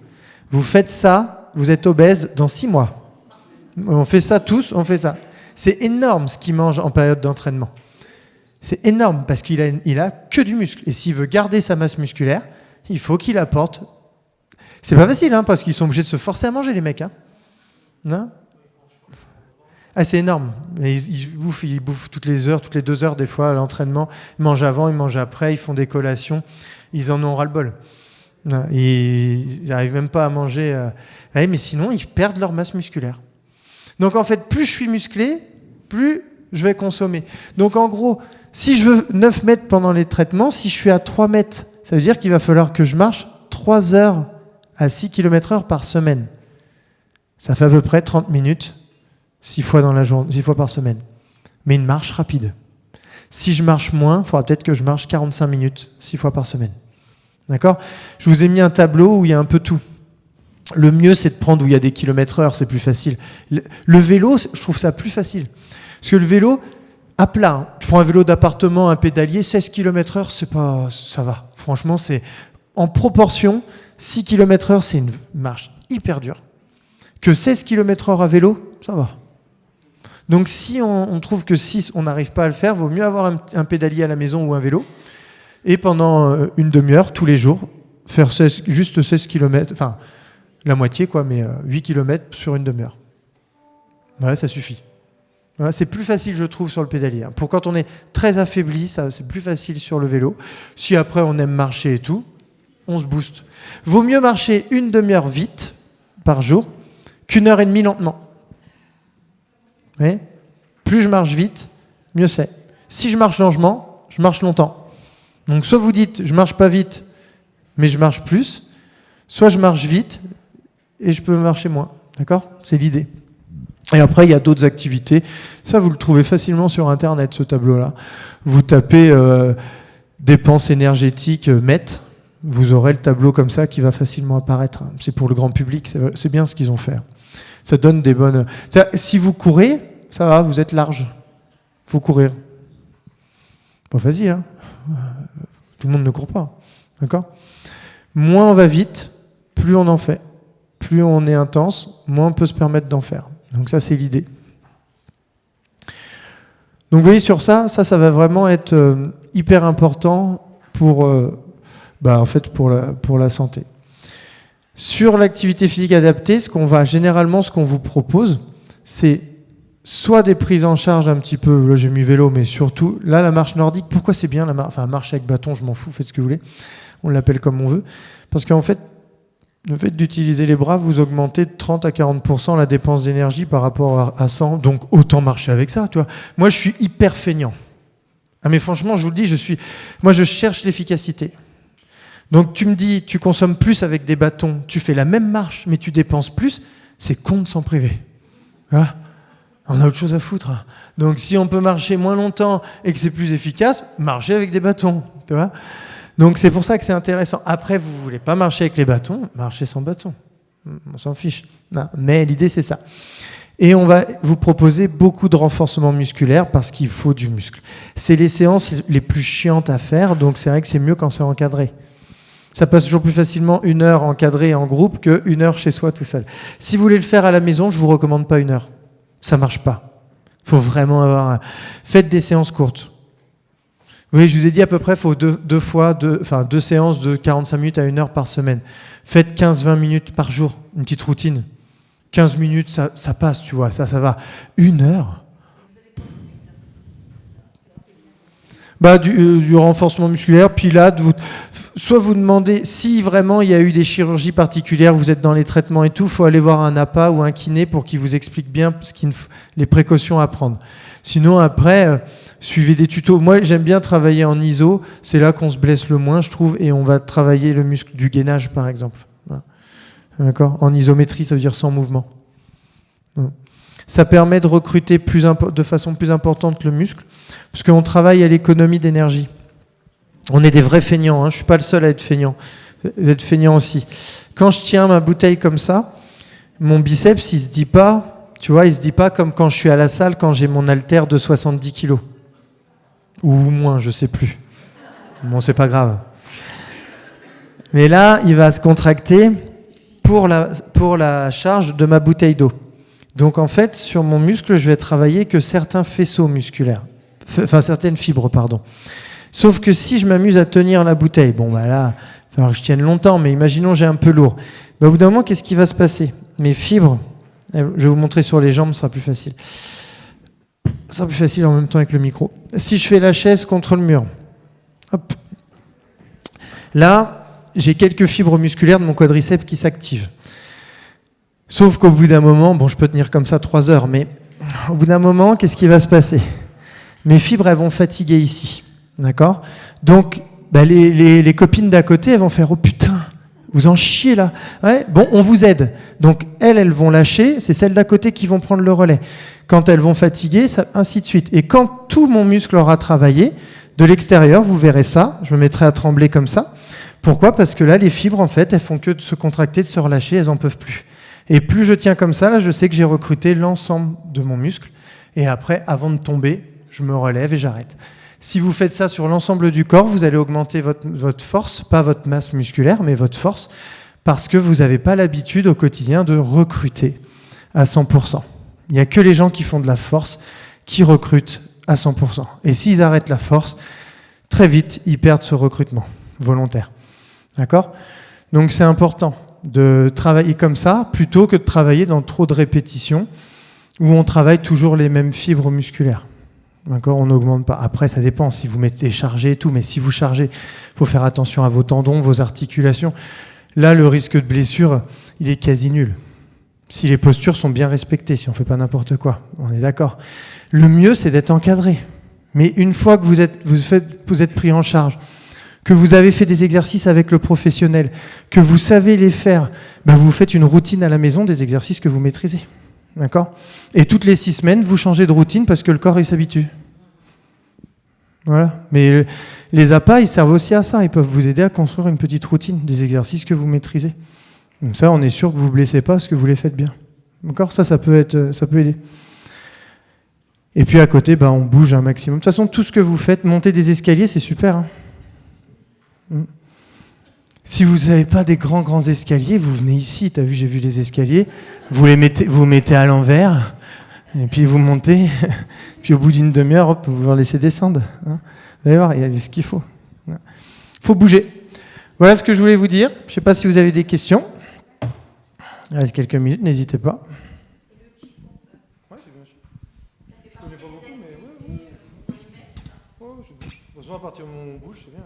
Vous faites ça, vous êtes obèse dans 6 mois. On fait ça tous, on fait ça. C'est énorme ce qu'il mange en période d'entraînement. C'est énorme parce qu'il a que du muscle. Et s'il veut garder sa masse musculaire, il faut qu'il apporte. C'est pas facile, hein, parce qu'ils sont obligés de se forcer à manger, les mecs. Hein. Non ? Ah, c'est énorme. Ils bouffent toutes les heures, toutes les 2 heures des fois à l'entraînement. Ils mangent avant, ils mangent après, ils font des collations. Ils en ont ras-le-bol. Ils n'arrivent même pas à manger. Mais sinon, ils perdent leur masse musculaire. Donc en fait, plus je suis musclé, plus je vais consommer. Donc en gros, si je veux 9 mètres pendant les traitements, si je suis à 3 mètres, ça veut dire qu'il va falloir que je marche 3 heures à 6 km/h par semaine. Ça fait à peu près 30 minutes, 6 fois dans la journée, 6 fois par semaine. Mais une marche rapide. Si je marche moins, il faudra peut-être que je marche 45 minutes, 6 fois par semaine. D'accord ? Je vous ai mis un tableau où il y a un peu tout. Le mieux, c'est de prendre où il y a des kilomètres/heure, c'est plus facile. Le vélo, je trouve ça plus facile. Parce que le vélo, à plat, hein. Tu prends un vélo d'appartement, un pédalier, 16 km/h, c'est pas, ça va. Franchement, c'est en proportion, 6 km/h, c'est une marche hyper dure. Que 16 km/h à vélo, ça va. Donc si on trouve que 6, on n'arrive pas à le faire, vaut mieux avoir un pédalier à la maison ou un vélo. Et pendant une demi-heure, tous les jours, faire juste 16 km, enfin la moitié, quoi, mais 8 km sur une demi-heure. Ouais, ça suffit. Ouais, c'est plus facile, je trouve, sur le pédalier. Pour quand on est très affaibli, ça, c'est plus facile sur le vélo. Si après on aime marcher et tout, on se booste. Vaut mieux marcher une demi-heure vite par jour qu'1 heure et demie lentement. Ouais. Plus je marche vite, mieux c'est. Si je marche lentement, je marche longtemps. Donc soit vous dites, je marche pas vite, mais je marche plus, soit je marche vite et je peux marcher moins. D'accord ? C'est l'idée. Et après, il y a d'autres activités. Ça, vous le trouvez facilement sur Internet, ce tableau-là. Vous tapez dépenses énergétiques MET, vous aurez le tableau comme ça qui va facilement apparaître. C'est pour le grand public, c'est bien ce qu'ils ont fait. Ça donne des bonnes... Si vous courez, ça va, vous êtes large. Il faut courir. Pas facile, hein ? Tout le monde ne court pas. D'accord ? Moins on va vite, plus on en fait. Plus on est intense, moins on peut se permettre d'en faire. Donc ça, c'est l'idée. Donc vous voyez, sur ça va vraiment être hyper important pour, en fait, pour la santé. Sur l'activité physique adaptée, ce qu'on vous propose, c'est soit des prises en charge un petit peu, là j'ai mis vélo, mais surtout, là la marche nordique, pourquoi c'est bien, marche avec bâton, je m'en fous, faites ce que vous voulez, on l'appelle comme on veut, parce qu'en fait, le fait d'utiliser les bras, vous augmentez de 30 à 40% la dépense d'énergie par rapport à 100, donc autant marcher avec ça, tu vois. Moi, je suis hyper feignant. Ah mais franchement, je vous le dis, moi je cherche l'efficacité. Donc tu me dis, tu consommes plus avec des bâtons, tu fais la même marche, mais tu dépenses plus, c'est con de s'en priver. Voilà. On a autre chose à foutre. Donc si on peut marcher moins longtemps et que c'est plus efficace, marchez avec des bâtons. Tu vois. Donc c'est pour ça que c'est intéressant. Après, vous ne voulez pas marcher avec les bâtons, marchez sans bâton. On s'en fiche. Non. Mais l'idée, c'est ça. Et on va vous proposer beaucoup de renforcement musculaire parce qu'il faut du muscle. C'est les séances les plus chiantes à faire, donc c'est vrai que c'est mieux quand c'est encadré. Ça passe toujours plus facilement 1 heure encadrée en groupe que 1 heure chez soi tout seul. Si vous voulez le faire à la maison, je ne vous recommande pas 1 heure. Ça ne marche pas. Il faut vraiment avoir... Faites des séances courtes. Oui, je vous ai dit à peu près, il faut deux séances de 45 minutes à 1 heure par semaine. Faites 15-20 minutes par jour, une petite routine. 15 minutes, ça passe, tu vois, ça va. 1 heure. Du renforcement musculaire, pilates, soit vous demandez, si vraiment il y a eu des chirurgies particulières, vous êtes dans les traitements et tout, il faut aller voir un APA ou un kiné pour qu'il vous explique bien les précautions à prendre. Sinon, après, suivez des tutos. Moi, j'aime bien travailler en ISO, c'est là qu'on se blesse le moins, je trouve, et on va travailler le muscle du gainage, par exemple. D'accord ? En isométrie, ça veut dire sans mouvement. Ça permet de recruter de façon plus importante le muscle, parce qu'on travaille à l'économie d'énergie. On est des vrais feignants, hein. Je ne suis pas le seul à être feignant. Vous êtes feignant aussi. Quand je tiens ma bouteille comme ça, mon biceps, il se dit pas, tu vois, il se dit pas comme quand je suis à la salle, quand j'ai mon haltère de 70 kilos. Ou moins, je sais plus. Bon, c'est pas grave. Mais là, il va se contracter pour la charge de ma bouteille d'eau. Donc en fait, sur mon muscle, je vais travailler que certains faisceaux musculaires. Certaines fibres, pardon. Sauf que si je m'amuse à tenir la bouteille, bon bah là, il va falloir que je tienne longtemps, mais imaginons j'ai un peu lourd. Bah, au bout d'un moment, qu'est-ce qui va se passer ? Mes fibres, je vais vous montrer sur les jambes, ce sera plus facile. Ce sera plus facile en même temps avec le micro. Si je fais la chaise contre le mur, hop. Là, j'ai quelques fibres musculaires de mon quadriceps qui s'activent. Sauf qu'au bout d'un moment, bon, je peux tenir comme ça 3 heures, mais au bout d'un moment, qu'est-ce qui va se passer ? Mes fibres, elles vont fatiguer ici, d'accord ? Donc, les copines d'à côté, elles vont faire « Oh putain, vous en chiez là !» Ouais, bon, on vous aide. Donc, elles vont lâcher, c'est celles d'à côté qui vont prendre le relais. Quand elles vont fatiguer, ainsi de suite. Et quand tout mon muscle aura travaillé, de l'extérieur, vous verrez ça, je me mettrai à trembler comme ça. Pourquoi ? Parce que là, les fibres, en fait, elles font que de se contracter, de se relâcher, elles n'en peuvent plus. Et plus je tiens comme ça, là, je sais que j'ai recruté l'ensemble de mon muscle. Et après, avant de tomber, je me relève et j'arrête. Si vous faites ça sur l'ensemble du corps, vous allez augmenter votre force, pas votre masse musculaire, mais votre force, parce que vous n'avez pas l'habitude au quotidien de recruter à 100%. Il n'y a que les gens qui font de la force qui recrutent à 100%. Et s'ils arrêtent la force, très vite, ils perdent ce recrutement volontaire. D'accord ? Donc c'est important de travailler comme ça, plutôt que de travailler dans trop de répétitions, où on travaille toujours les mêmes fibres musculaires. D'accord ? On n'augmente pas. Après, ça dépend si vous mettez chargé et tout, mais si vous chargez, il faut faire attention à vos tendons, vos articulations. Là, le risque de blessure, il est quasi nul. Si les postures sont bien respectées, si on ne fait pas n'importe quoi, on est d'accord. Le mieux, c'est d'être encadré. Mais une fois que vous êtes pris en charge, que vous avez fait des exercices avec le professionnel, que vous savez les faire, vous faites une routine à la maison des exercices que vous maîtrisez. D'accord ? Et toutes les 6 semaines, vous changez de routine parce que le corps, il s'habitue. Voilà. Mais les APA, ils servent aussi à ça. Ils peuvent vous aider à construire une petite routine des exercices que vous maîtrisez. Comme ça, on est sûr que vous ne vous blessez pas parce que vous les faites bien. D'accord ? Ça peut aider. Et puis à côté, on bouge un maximum. De toute façon, tout ce que vous faites, monter des escaliers, c'est super. Hein. Si vous n'avez pas des grands escaliers, vous venez ici. T'as vu, j'ai vu les escaliers. Vous mettez à l'envers, et puis vous montez. Puis au bout d'une demi-heure, hop, vous les laissez descendre. Hein. Vous allez voir, il y a ce qu'il faut. Il faut bouger. Voilà ce que je voulais vous dire. Je ne sais pas si vous avez des questions. Il reste quelques minutes, n'hésitez pas. Je connais pas beaucoup, mais oui. De toute façon, à partir de mon bouche, c'est bien.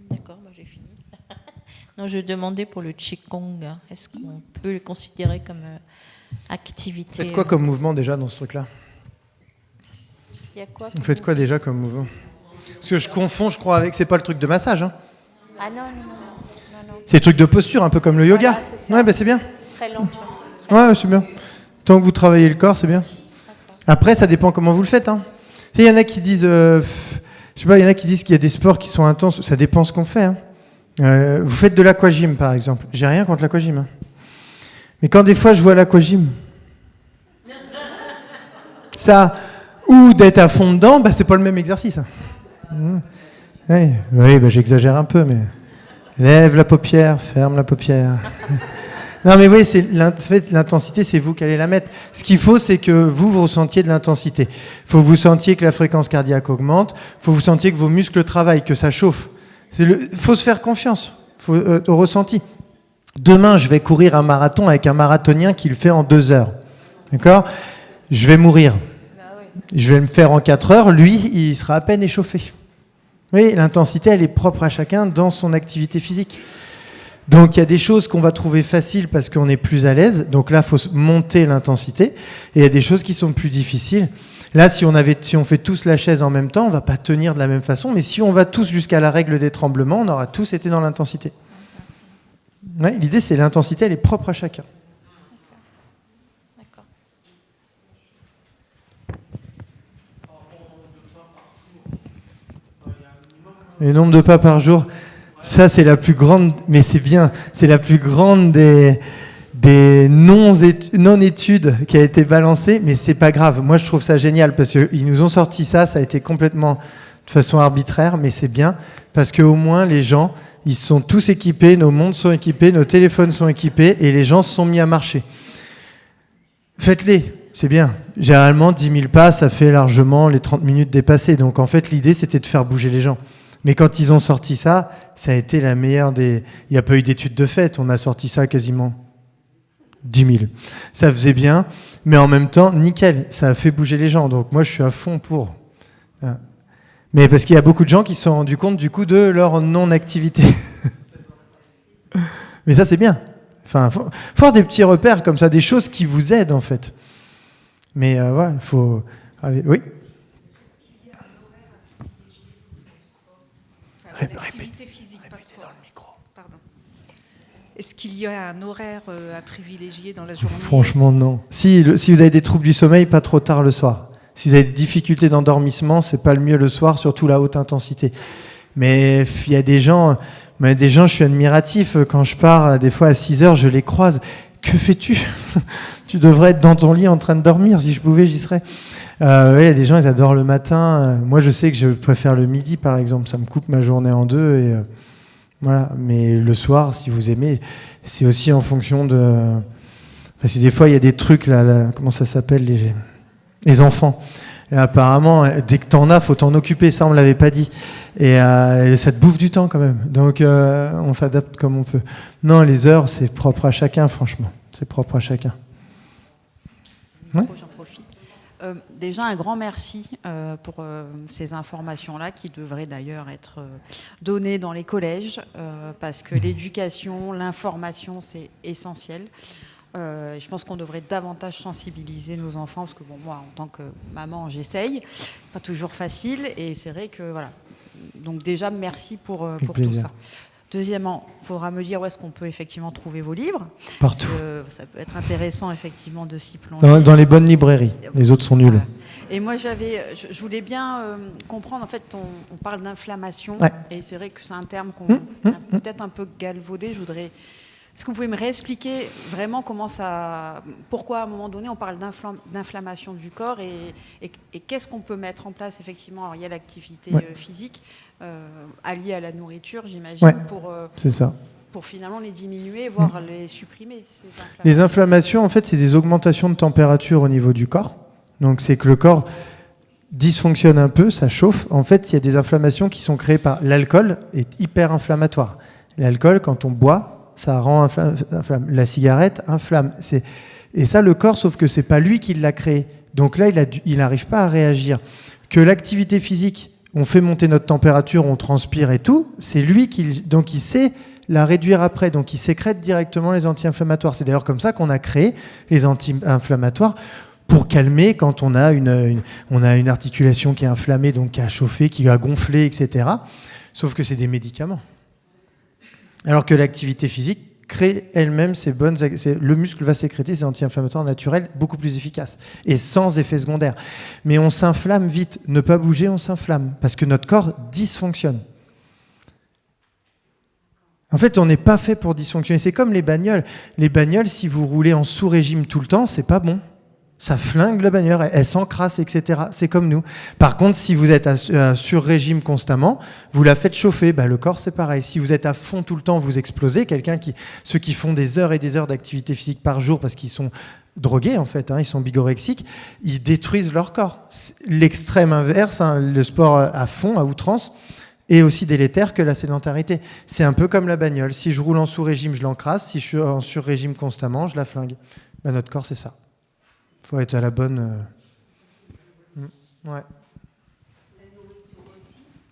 D'accord, j'ai fini. Non, je demandais pour le Qigong, est-ce qu'on peut le considérer comme activité? Faites quoi comme mouvement déjà dans ce truc-là? Il y a quoi? Vous faites quoi déjà comme mouvement? Parce que je confonds, je crois, avec... C'est pas le truc de massage, hein. Ah non. C'est le truc de posture, un peu comme le yoga. Voilà, c'est ça. Ouais, bah c'est bien. Très lent, tu Ouais, vois. ouais, c'est bien. Tant que vous travaillez le corps, c'est bien. Après, ça dépend comment vous le faites, hein. Il y en a qui disent... je sais pas, il y en a qui disent qu'il y a des sports qui sont intenses. Ça dépend ce qu'on fait, hein. Vous faites de l'aquagym, par exemple. J'ai rien contre l'aquagym, hein. Mais quand des fois je vois l'aquagym, ça, ou d'être à fond dedans, bah, c'est pas le même exercice. Oui, bah, j'exagère un peu, mais lève la paupière, ferme la paupière. Non, mais oui, l'intensité, c'est vous qui allez la mettre. Ce qu'il faut, c'est que vous ressentiez de l'intensité. Il faut que vous sentiez que la fréquence cardiaque augmente, il faut que vous sentiez que vos muscles travaillent, que ça chauffe. Il faut se faire confiance au ressenti. Demain, je vais courir un marathon avec un marathonien qui le fait en 2 heures. D'accord ? Je vais mourir. Je vais me faire en 4 heures. Lui, il sera à peine échauffé. Oui, l'intensité, elle est propre à chacun dans son activité physique. Donc, il y a des choses qu'on va trouver faciles parce qu'on est plus à l'aise. Donc là, il faut monter l'intensité. Et il y a des choses qui sont plus difficiles. Là, si on fait tous la chaise en même temps, on ne va pas tenir de la même façon. Mais si on va tous jusqu'à la règle des tremblements, on aura tous été dans l'intensité. Ouais, l'idée, c'est l'intensité, elle est propre à chacun. D'accord. Le nombre de pas par jour, ça, c'est la plus grande, mais c'est bien, c'est la plus grande des non-études qui a été balancée, mais c'est pas grave. Moi, je trouve ça génial parce qu'ils nous ont sorti ça a été complètement de façon arbitraire, mais c'est bien parce qu'au moins, les gens... Ils sont tous équipés, nos montres sont équipées, nos téléphones sont équipés et les gens se sont mis à marcher. Faites-les, c'est bien. Généralement, 10 000 pas, ça fait largement les 30 minutes dépassées. Donc en fait, l'idée, c'était de faire bouger les gens. Mais quand ils ont sorti ça, ça a été la meilleure des... Il n'y a pas eu d'études de fait, on a sorti ça quasiment 10 000. Ça faisait bien, mais en même temps, nickel, ça a fait bouger les gens. Donc moi, je suis à fond pour... Mais parce qu'il y a beaucoup de gens qui se sont rendus compte du coup de leur non-activité. Mais ça, c'est bien. Enfin, faut avoir des petits repères comme ça, des choses qui vous aident en fait. Mais voilà, il faut... Oui. L'activité physique, pas sport. Pardon. Est-ce qu'il y a un horaire à privilégier dans la journée ? Franchement, non. Si vous avez des troubles du sommeil, pas trop tard le soir. Si vous avez des difficultés d'endormissement, c'est pas le mieux le soir, surtout la haute intensité. Mais il y a des gens, je suis admiratif. Quand je pars, des fois à 6 heures, je les croise. Que fais-tu ? Tu devrais être dans ton lit en train de dormir. Si je pouvais, j'y serais. Il y a des gens, ils adorent le matin. Moi, je sais que je préfère le midi, par exemple. Ça me coupe ma journée en deux. Et, voilà. Mais le soir, si vous aimez, c'est aussi en fonction de... Parce que des fois, il y a des trucs, là comment ça s'appelle les enfants. Et apparemment, dès que t'en as, faut t'en occuper. Ça, on me l'avait pas dit. Et ça te bouffe du temps quand même. Donc, on s'adapte comme on peut. Non, les heures, c'est propre à chacun, franchement. C'est propre à chacun. Ouais. J'en profite. Déjà, un grand merci pour ces informations-là qui devraient d'ailleurs être données dans les collèges parce que l'éducation, l'information, c'est essentiel. Je pense qu'on devrait davantage sensibiliser nos enfants parce que bon, moi, en tant que maman, j'essaye. Pas toujours facile et c'est vrai que voilà. Donc déjà, merci pour tout ça. Deuxièmement, il faudra me dire où est-ce qu'on peut effectivement trouver vos livres. Partout. Parce que ça peut être intéressant effectivement de s'y plonger. Dans les bonnes librairies. Les autres sont nuls. Voilà. Et moi, je voulais bien comprendre. En fait, on parle d'inflammation, ouais. Et c'est vrai que c'est un terme qu'on a peut-être un peu galvaudé. Est-ce que vous pouvez me réexpliquer vraiment pourquoi à un moment donné on parle d'inflammation du corps et qu'est-ce qu'on peut mettre en place effectivement ? Alors, il y a l'activité physique alliée à la nourriture, j'imagine, c'est ça. Pour finalement les diminuer, voire les supprimer. Les inflammations, en fait, c'est des augmentations de température au niveau du corps. Donc, c'est que le corps dysfonctionne un peu, ça chauffe. En fait, il y a des inflammations qui sont créées par l'alcool, est hyper inflammatoire. L'alcool, quand on boit, ça rend inflamme. La cigarette inflamme. Et ça, le corps, sauf que c'est pas lui qui l'a créé. Donc là, il n'arrive pas à réagir. Que l'activité physique, on fait monter notre température, on transpire et tout, c'est lui donc il sait la réduire après. Donc il sécrète directement les anti-inflammatoires. C'est d'ailleurs comme ça qu'on a créé les anti-inflammatoires pour calmer quand on a une articulation qui est inflammée, donc qui a chauffé, qui a gonflé, etc. Sauf que c'est des médicaments. Alors que l'activité physique crée elle-même le muscle va sécréter ces anti-inflammatoires naturels beaucoup plus efficaces et sans effet secondaire. Mais on s'inflamme vite. Ne pas bouger, on s'inflamme parce que notre corps dysfonctionne. En fait, on n'est pas fait pour dysfonctionner. C'est comme les bagnoles. Les bagnoles, si vous roulez en sous-régime tout le temps, c'est pas bon. Ça flingue la bagnole, elle s'encrasse, etc. C'est comme nous. Par contre, si vous êtes à sur-régime constamment, vous la faites chauffer. Le corps, c'est pareil. Si vous êtes à fond tout le temps, vous explosez. Ceux qui font des heures et des heures d'activité physique par jour parce qu'ils sont drogués, en fait, ils sont bigorexiques, ils détruisent leur corps. L'extrême inverse, le sport à fond, à outrance, est aussi délétère que la sédentarité. C'est un peu comme la bagnole. Si je roule en sous-régime, je l'encrasse. Si je suis en sur-régime constamment, je la flingue. Notre corps, c'est ça. Il faut être à la bonne... Ouais.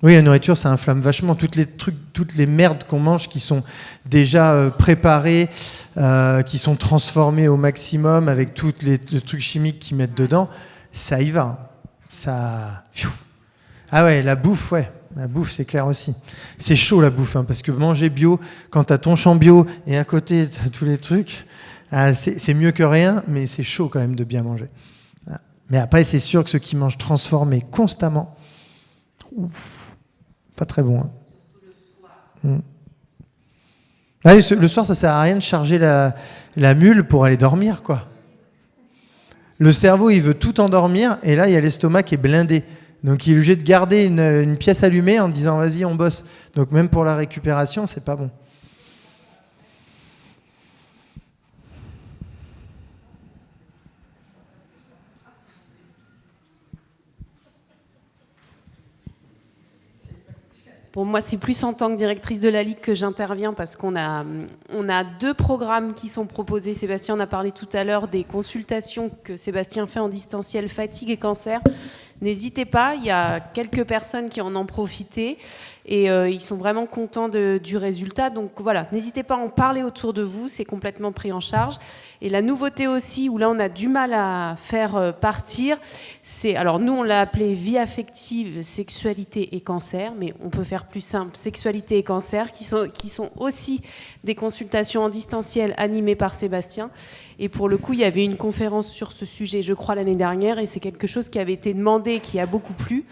Oui, la nourriture, ça inflamme vachement. Toutes les merdes qu'on mange qui sont déjà préparées, qui sont transformées au maximum avec tous les trucs chimiques qu'ils mettent dedans, ça y va. Ça... Ah ouais, la bouffe, ouais. La bouffe, c'est clair aussi. C'est chaud, la bouffe, parce que manger bio, quand t'as ton champ bio et à côté, t'as tous les trucs... c'est mieux que rien, mais c'est chaud quand même de bien manger. Mais après, c'est sûr que ceux qui mangent transformés constamment, pas très bon. Le soir, ça sert à rien de charger la mule pour aller dormir, quoi. Le cerveau, il veut tout endormir, et là, il y a l'estomac qui est blindé. Donc, il est obligé de garder une pièce allumée en disant « vas-y, on bosse ». Donc, même pour la récupération, c'est pas bon. Bon, moi, c'est plus en tant que directrice de la Ligue que j'interviens parce qu'on a 2 programmes qui sont proposés. Sébastien en a parlé tout à l'heure des consultations que Sébastien fait en distanciel fatigue et cancer. N'hésitez pas, il y a quelques personnes qui en ont profité et ils sont vraiment contents du résultat. Donc voilà, n'hésitez pas à en parler autour de vous, c'est complètement pris en charge. Et la nouveauté aussi, où là on a du mal à faire partir, alors nous on l'a appelé vie affective, sexualité et cancer, mais on peut faire plus simple, sexualité et cancer, qui sont aussi des consultations en distanciel animées par Sébastien. Et pour le coup, il y avait une conférence sur ce sujet, je crois, l'année dernière, et c'est quelque chose qui avait été demandé et qui a beaucoup plu.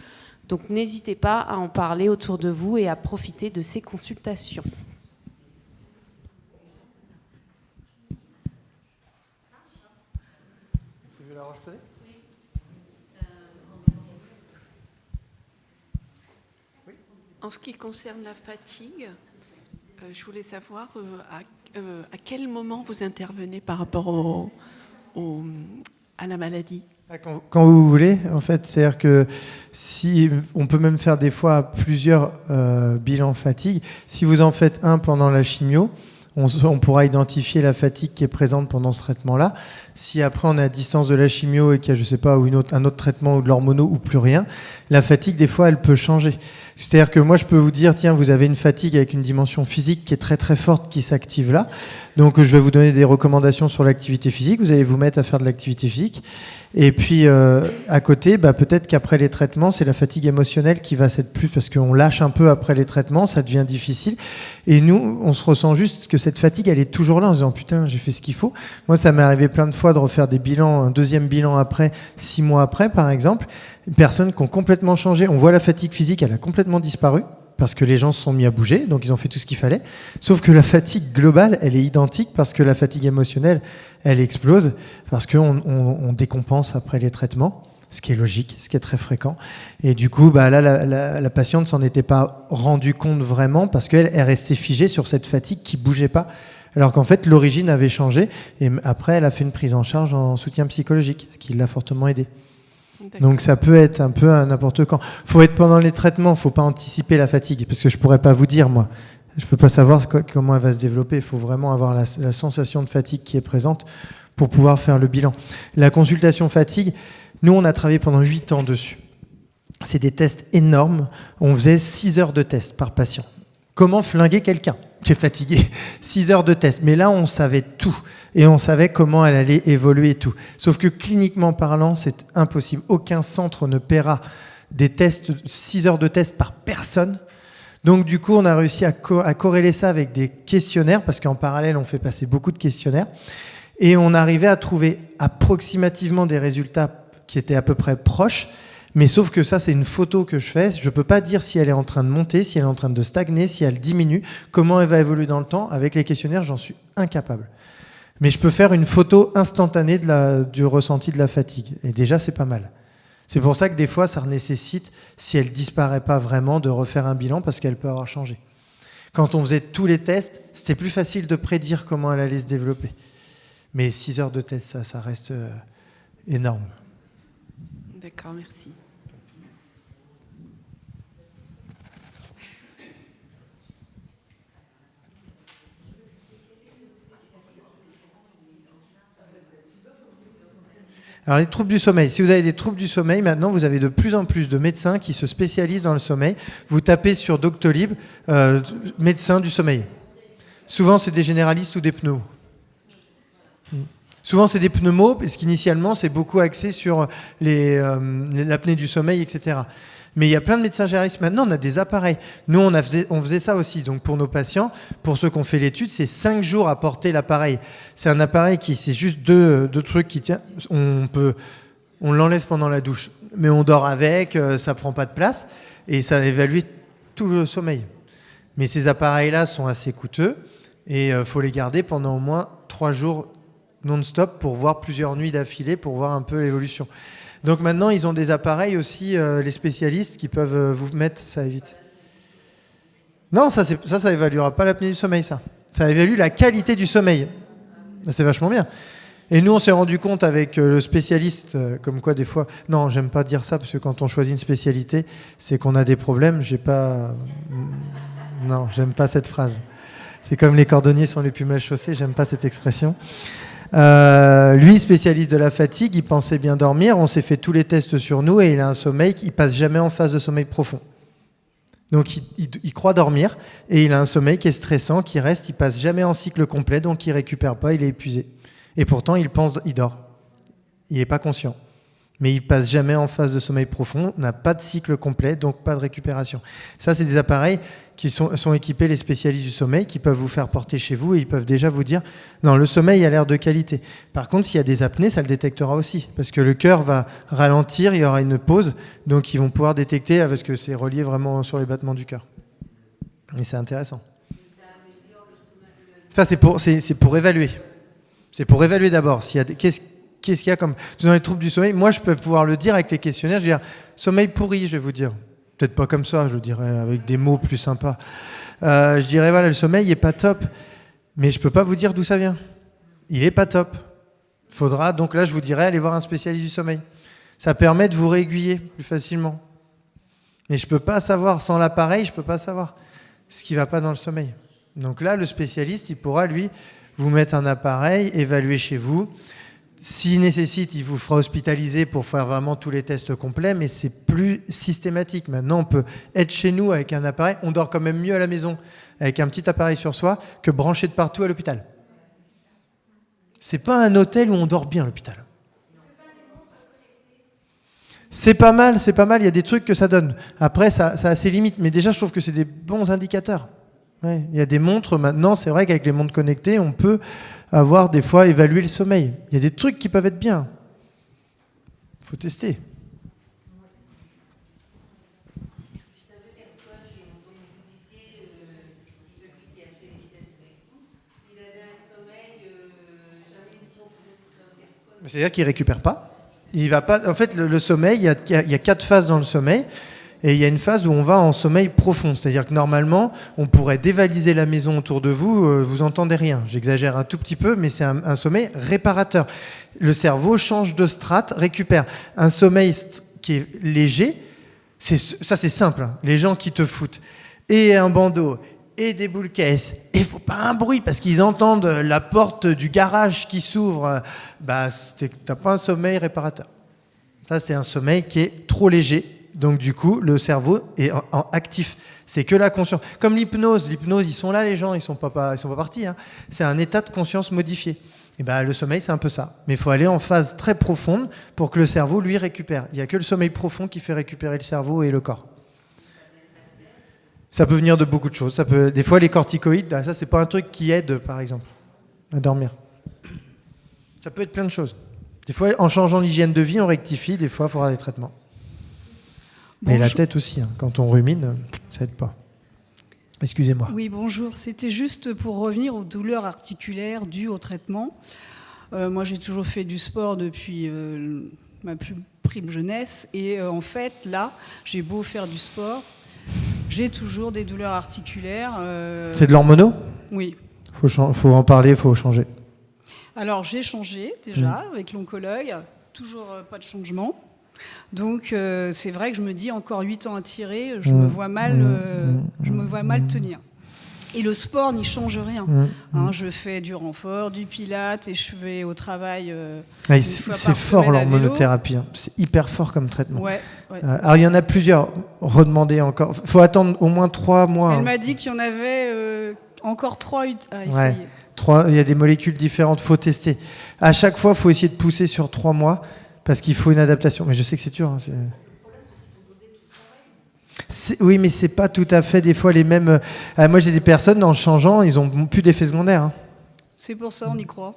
Donc n'hésitez pas à en parler autour de vous et à profiter de ces consultations. En ce qui concerne la fatigue, je voulais savoir à quel moment vous intervenez par rapport à la maladie. Quand vous voulez, en fait, c'est-à-dire que si on peut même faire des fois plusieurs bilans fatigue. Si vous en faites un pendant la chimio, on pourra identifier la fatigue qui est présente pendant ce traitement-là. Si après on est à distance de la chimio et qu'il y a, je sais pas, un autre traitement ou de l'hormono ou plus rien, la fatigue, des fois, elle peut changer. C'est-à-dire que moi, je peux vous dire, tiens, vous avez une fatigue avec une dimension physique qui est très très forte qui s'active là. Donc, je vais vous donner des recommandations sur l'activité physique. Vous allez vous mettre à faire de l'activité physique. Et puis, à côté, peut-être qu'après les traitements, c'est la fatigue émotionnelle qui va s'être plus parce qu'on lâche un peu après les traitements, ça devient difficile. Et nous, on se ressent juste que cette fatigue, elle est toujours là en se disant, putain, j'ai fait ce qu'il faut. Moi, ça m'est arrivé plein de fois de refaire des bilans, un deuxième bilan après, 6 mois après, par exemple. Personnes qui ont complètement changé. On voit la fatigue physique, elle a complètement disparu parce que les gens se sont mis à bouger, donc ils ont fait tout ce qu'il fallait. Sauf que la fatigue globale, elle est identique parce que la fatigue émotionnelle, elle explose parce qu'on décompense après les traitements, ce qui est logique, ce qui est très fréquent. Et du coup, là, la patiente s'en était pas rendue compte vraiment parce qu'elle est restée figée sur cette fatigue qui bougeait pas. Alors qu'en fait, l'origine avait changé et après, elle a fait une prise en charge en soutien psychologique, ce qui l'a fortement aidée. Donc ça peut être un peu à n'importe quand. Il faut être pendant les traitements, il ne faut pas anticiper la fatigue, parce que je ne pourrais pas vous dire, moi. Je ne peux pas savoir comment elle va se développer. Il faut vraiment avoir la sensation de fatigue qui est présente pour pouvoir faire le bilan. La consultation fatigue, nous, on a travaillé pendant 8 ans dessus. C'est des tests énormes. On faisait 6 heures de tests par patient. Comment flinguer quelqu'un ? qui est fatiguée. 6 heures de test. Mais là, on savait tout. Et on savait comment elle allait évoluer et tout. Sauf que cliniquement parlant, c'est impossible. Aucun centre ne paiera des tests, 6 heures de test par personne. Donc du coup, on a réussi à corréler ça avec des questionnaires, parce qu'en parallèle, on fait passer beaucoup de questionnaires. Et on arrivait à trouver approximativement des résultats qui étaient à peu près proches. Mais sauf que ça, c'est une photo que je fais. Je ne peux pas dire si elle est en train de monter, si elle est en train de stagner, si elle diminue, comment elle va évoluer dans le temps. Avec les questionnaires, j'en suis incapable. Mais je peux faire une photo instantanée du ressenti de la fatigue. Et déjà, c'est pas mal. C'est pour ça que des fois, ça nécessite, si elle ne disparaît pas vraiment, de refaire un bilan parce qu'elle peut avoir changé. Quand on faisait tous les tests, c'était plus facile de prédire comment elle allait se développer. Mais 6 heures de test, ça reste énorme. D'accord, merci. Alors les troubles du sommeil, si vous avez des troubles du sommeil, maintenant vous avez de plus en plus de médecins qui se spécialisent dans le sommeil. Vous tapez sur Doctolib, médecin du sommeil. Souvent c'est des généralistes ou des pneumos. Souvent c'est des pneumos, parce qu'initialement c'est beaucoup axé sur l'apnée du sommeil, etc. Mais il y a plein de médecins généralistes. Maintenant, on a des appareils. Nous, on faisait ça aussi. Donc, pour nos patients, pour ceux qui ont fait l'étude, c'est 5 jours à porter l'appareil. C'est un appareil c'est juste deux trucs qui tiennent. On l'enlève pendant la douche. Mais on dort avec, ça prend pas de place. Et ça évalue tout le sommeil. Mais ces appareils-là sont assez coûteux. Et il faut les garder pendant au moins 3 jours non-stop pour voir plusieurs nuits d'affilée, pour voir un peu l'évolution. Donc maintenant, ils ont des appareils aussi, les spécialistes, qui peuvent vous mettre, ça évite. Non, ça évaluera pas l'apnée du sommeil, ça. Ça évalue la qualité du sommeil. C'est vachement bien. Et nous, on s'est rendu compte avec le spécialiste, comme quoi des fois... Non, j'aime pas dire ça, parce que quand on choisit une spécialité, c'est qu'on a des problèmes. Non, j'aime pas cette phrase. C'est comme les cordonniers sont les plus mal chaussés, j'aime pas cette expression. Lui, spécialiste de la fatigue, il pensait bien dormir. On s'est fait tous les tests sur nous et il a un sommeil qui passe jamais en phase de sommeil profond. Donc il croit dormir et il a un sommeil qui est stressant, qui reste, il passe jamais en cycle complet, donc il récupère pas, il est épuisé. Et pourtant, il dort. Il n'est pas conscient. Mais il passe jamais en phase de sommeil profond, n'a pas de cycle complet, donc pas de récupération. Ça, c'est des appareils qui sont équipés, les spécialistes du sommeil, qui peuvent vous faire porter chez vous et ils peuvent déjà vous dire « Non, le sommeil a l'air de qualité ». Par contre, s'il y a des apnées, ça le détectera aussi, parce que le cœur va ralentir, il y aura une pause, donc ils vont pouvoir détecter, parce que c'est relié vraiment sur les battements du cœur. Et c'est intéressant. Ça, c'est pour évaluer. C'est pour évaluer d'abord. Qu'est-ce qu'il y a comme... Dans les troubles du sommeil, moi, je peux pouvoir le dire avec les questionnaires. Je vais dire, sommeil pourri, je vais vous dire. Peut-être pas comme ça, je vous dirais, avec des mots plus sympas. Je dirais, voilà, le sommeil n'est pas top. Mais je ne peux pas vous dire d'où ça vient. Il n'est pas top. Faudra, donc là, je vous dirais, aller voir un spécialiste du sommeil. Ça permet de vous réaiguiller plus facilement. Mais je ne peux pas savoir, sans l'appareil, je ne peux pas savoir ce qui ne va pas dans le sommeil. Donc là, le spécialiste, il pourra, lui, vous mettre un appareil, évaluer chez vous. S'il nécessite, il vous fera hospitaliser pour faire vraiment tous les tests complets, mais c'est plus systématique. Maintenant, on peut être chez nous avec un appareil. On dort quand même mieux à la maison avec un petit appareil sur soi que branché de partout à l'hôpital. C'est pas un hôtel où on dort bien à l'hôpital. C'est pas mal. Il y a des trucs que ça donne. Après, ça a ses limites, mais déjà, je trouve que c'est des bons indicateurs. Ouais. Il y a des montres maintenant, c'est vrai qu'avec les montres connectées, on peut avoir des fois évaluer le sommeil. Il y a des trucs qui peuvent être bien. Il faut tester. C'est-à-dire qu'il ne récupère pas. Il va pas. En fait, le sommeil, il y a 4 phases dans le sommeil. Et il y a une phase où on va en sommeil profond. C'est-à-dire que normalement, on pourrait dévaliser la maison autour de vous, vous n'entendez rien. J'exagère un tout petit peu, mais c'est un sommeil réparateur. Le cerveau change de strate, récupère. Un sommeil qui est léger, ça c'est simple. Hein. Les gens qui te foutent et un bandeau et des boules caisses, et il ne faut pas un bruit, parce qu'ils entendent la porte du garage qui s'ouvre, tu n'as pas un sommeil réparateur. Ça, c'est un sommeil qui est trop léger. Donc du coup, le cerveau est actif. C'est que la conscience. Comme l'hypnose. L'hypnose, ils sont là, les gens, ils sont pas partis. Hein. C'est un état de conscience modifié. Et ben, le sommeil, c'est un peu ça. Mais il faut aller en phase très profonde pour que le cerveau, lui, récupère. Il n'y a que le sommeil profond qui fait récupérer le cerveau et le corps. Ça peut venir de beaucoup de choses. Des fois, les corticoïdes, ça, c'est pas un truc qui aide, par exemple, à dormir. Ça peut être plein de choses. Des fois, en changeant l'hygiène de vie, on rectifie. Des fois, il faudra des traitements. Mais la tête aussi. Hein. Quand on rumine, ça aide pas. Excusez-moi. Oui, bonjour. C'était juste pour revenir aux douleurs articulaires dues au traitement. Moi, j'ai toujours fait du sport depuis ma plus prime jeunesse. Et en fait, là, j'ai beau faire du sport, j'ai toujours des douleurs articulaires. C'est de l'hormono ? Oui. Faut en parler, il faut changer. Alors, j'ai changé déjà avec l'oncologue. Toujours pas de changement. Donc, c'est vrai que je me dis, encore 8 ans à tirer, je me vois mal tenir. Et le sport n'y change rien. Hein, je fais du renfort, du pilates, et je vais au travail. C'est fort l'hormonothérapie. Hein. C'est hyper fort comme traitement. Ouais. Alors, il y en a plusieurs. Redemandez encore. Il faut attendre au moins 3 mois. Elle m'a dit qu'il y en avait encore 3 à essayer. 3, il y a des molécules différentes, il faut tester. À chaque fois, il faut essayer de pousser sur 3 mois. Parce qu'il faut une adaptation. Mais je sais que c'est dur. Hein, oui, mais c'est pas tout à fait des fois les mêmes. Moi, j'ai des personnes, en changeant, ils n'ont plus d'effets secondaires. Hein. C'est pour ça, on y croit.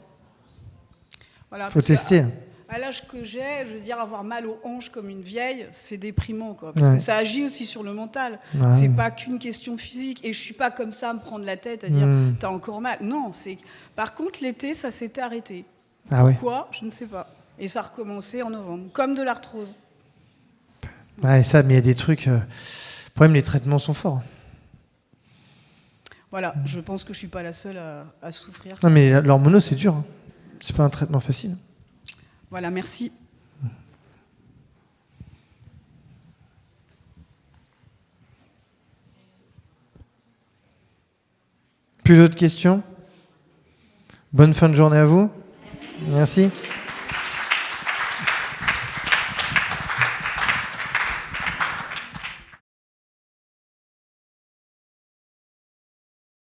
Voilà, faut tester. À l'âge que j'ai, je veux dire, avoir mal aux hanches comme une vieille, c'est déprimant, quoi. Parce que ça agit aussi sur le mental. Ouais. C'est pas qu'une question physique. Et je suis pas comme ça à me prendre la tête, à dire t'as encore mal. Non, c'est. Par contre, l'été, ça s'était arrêté. Pourquoi ? Je ne sais pas. Et ça a recommencé en novembre, comme de l'arthrose. Ouais, ça, mais il y a des trucs. Le problème, les traitements sont forts. Voilà, je pense que je suis pas la seule à souffrir. Non, mais l'hormono, c'est dur. Hein. C'est pas un traitement facile. Voilà, merci. Plus d'autres questions ? Bonne fin de journée à vous. Merci.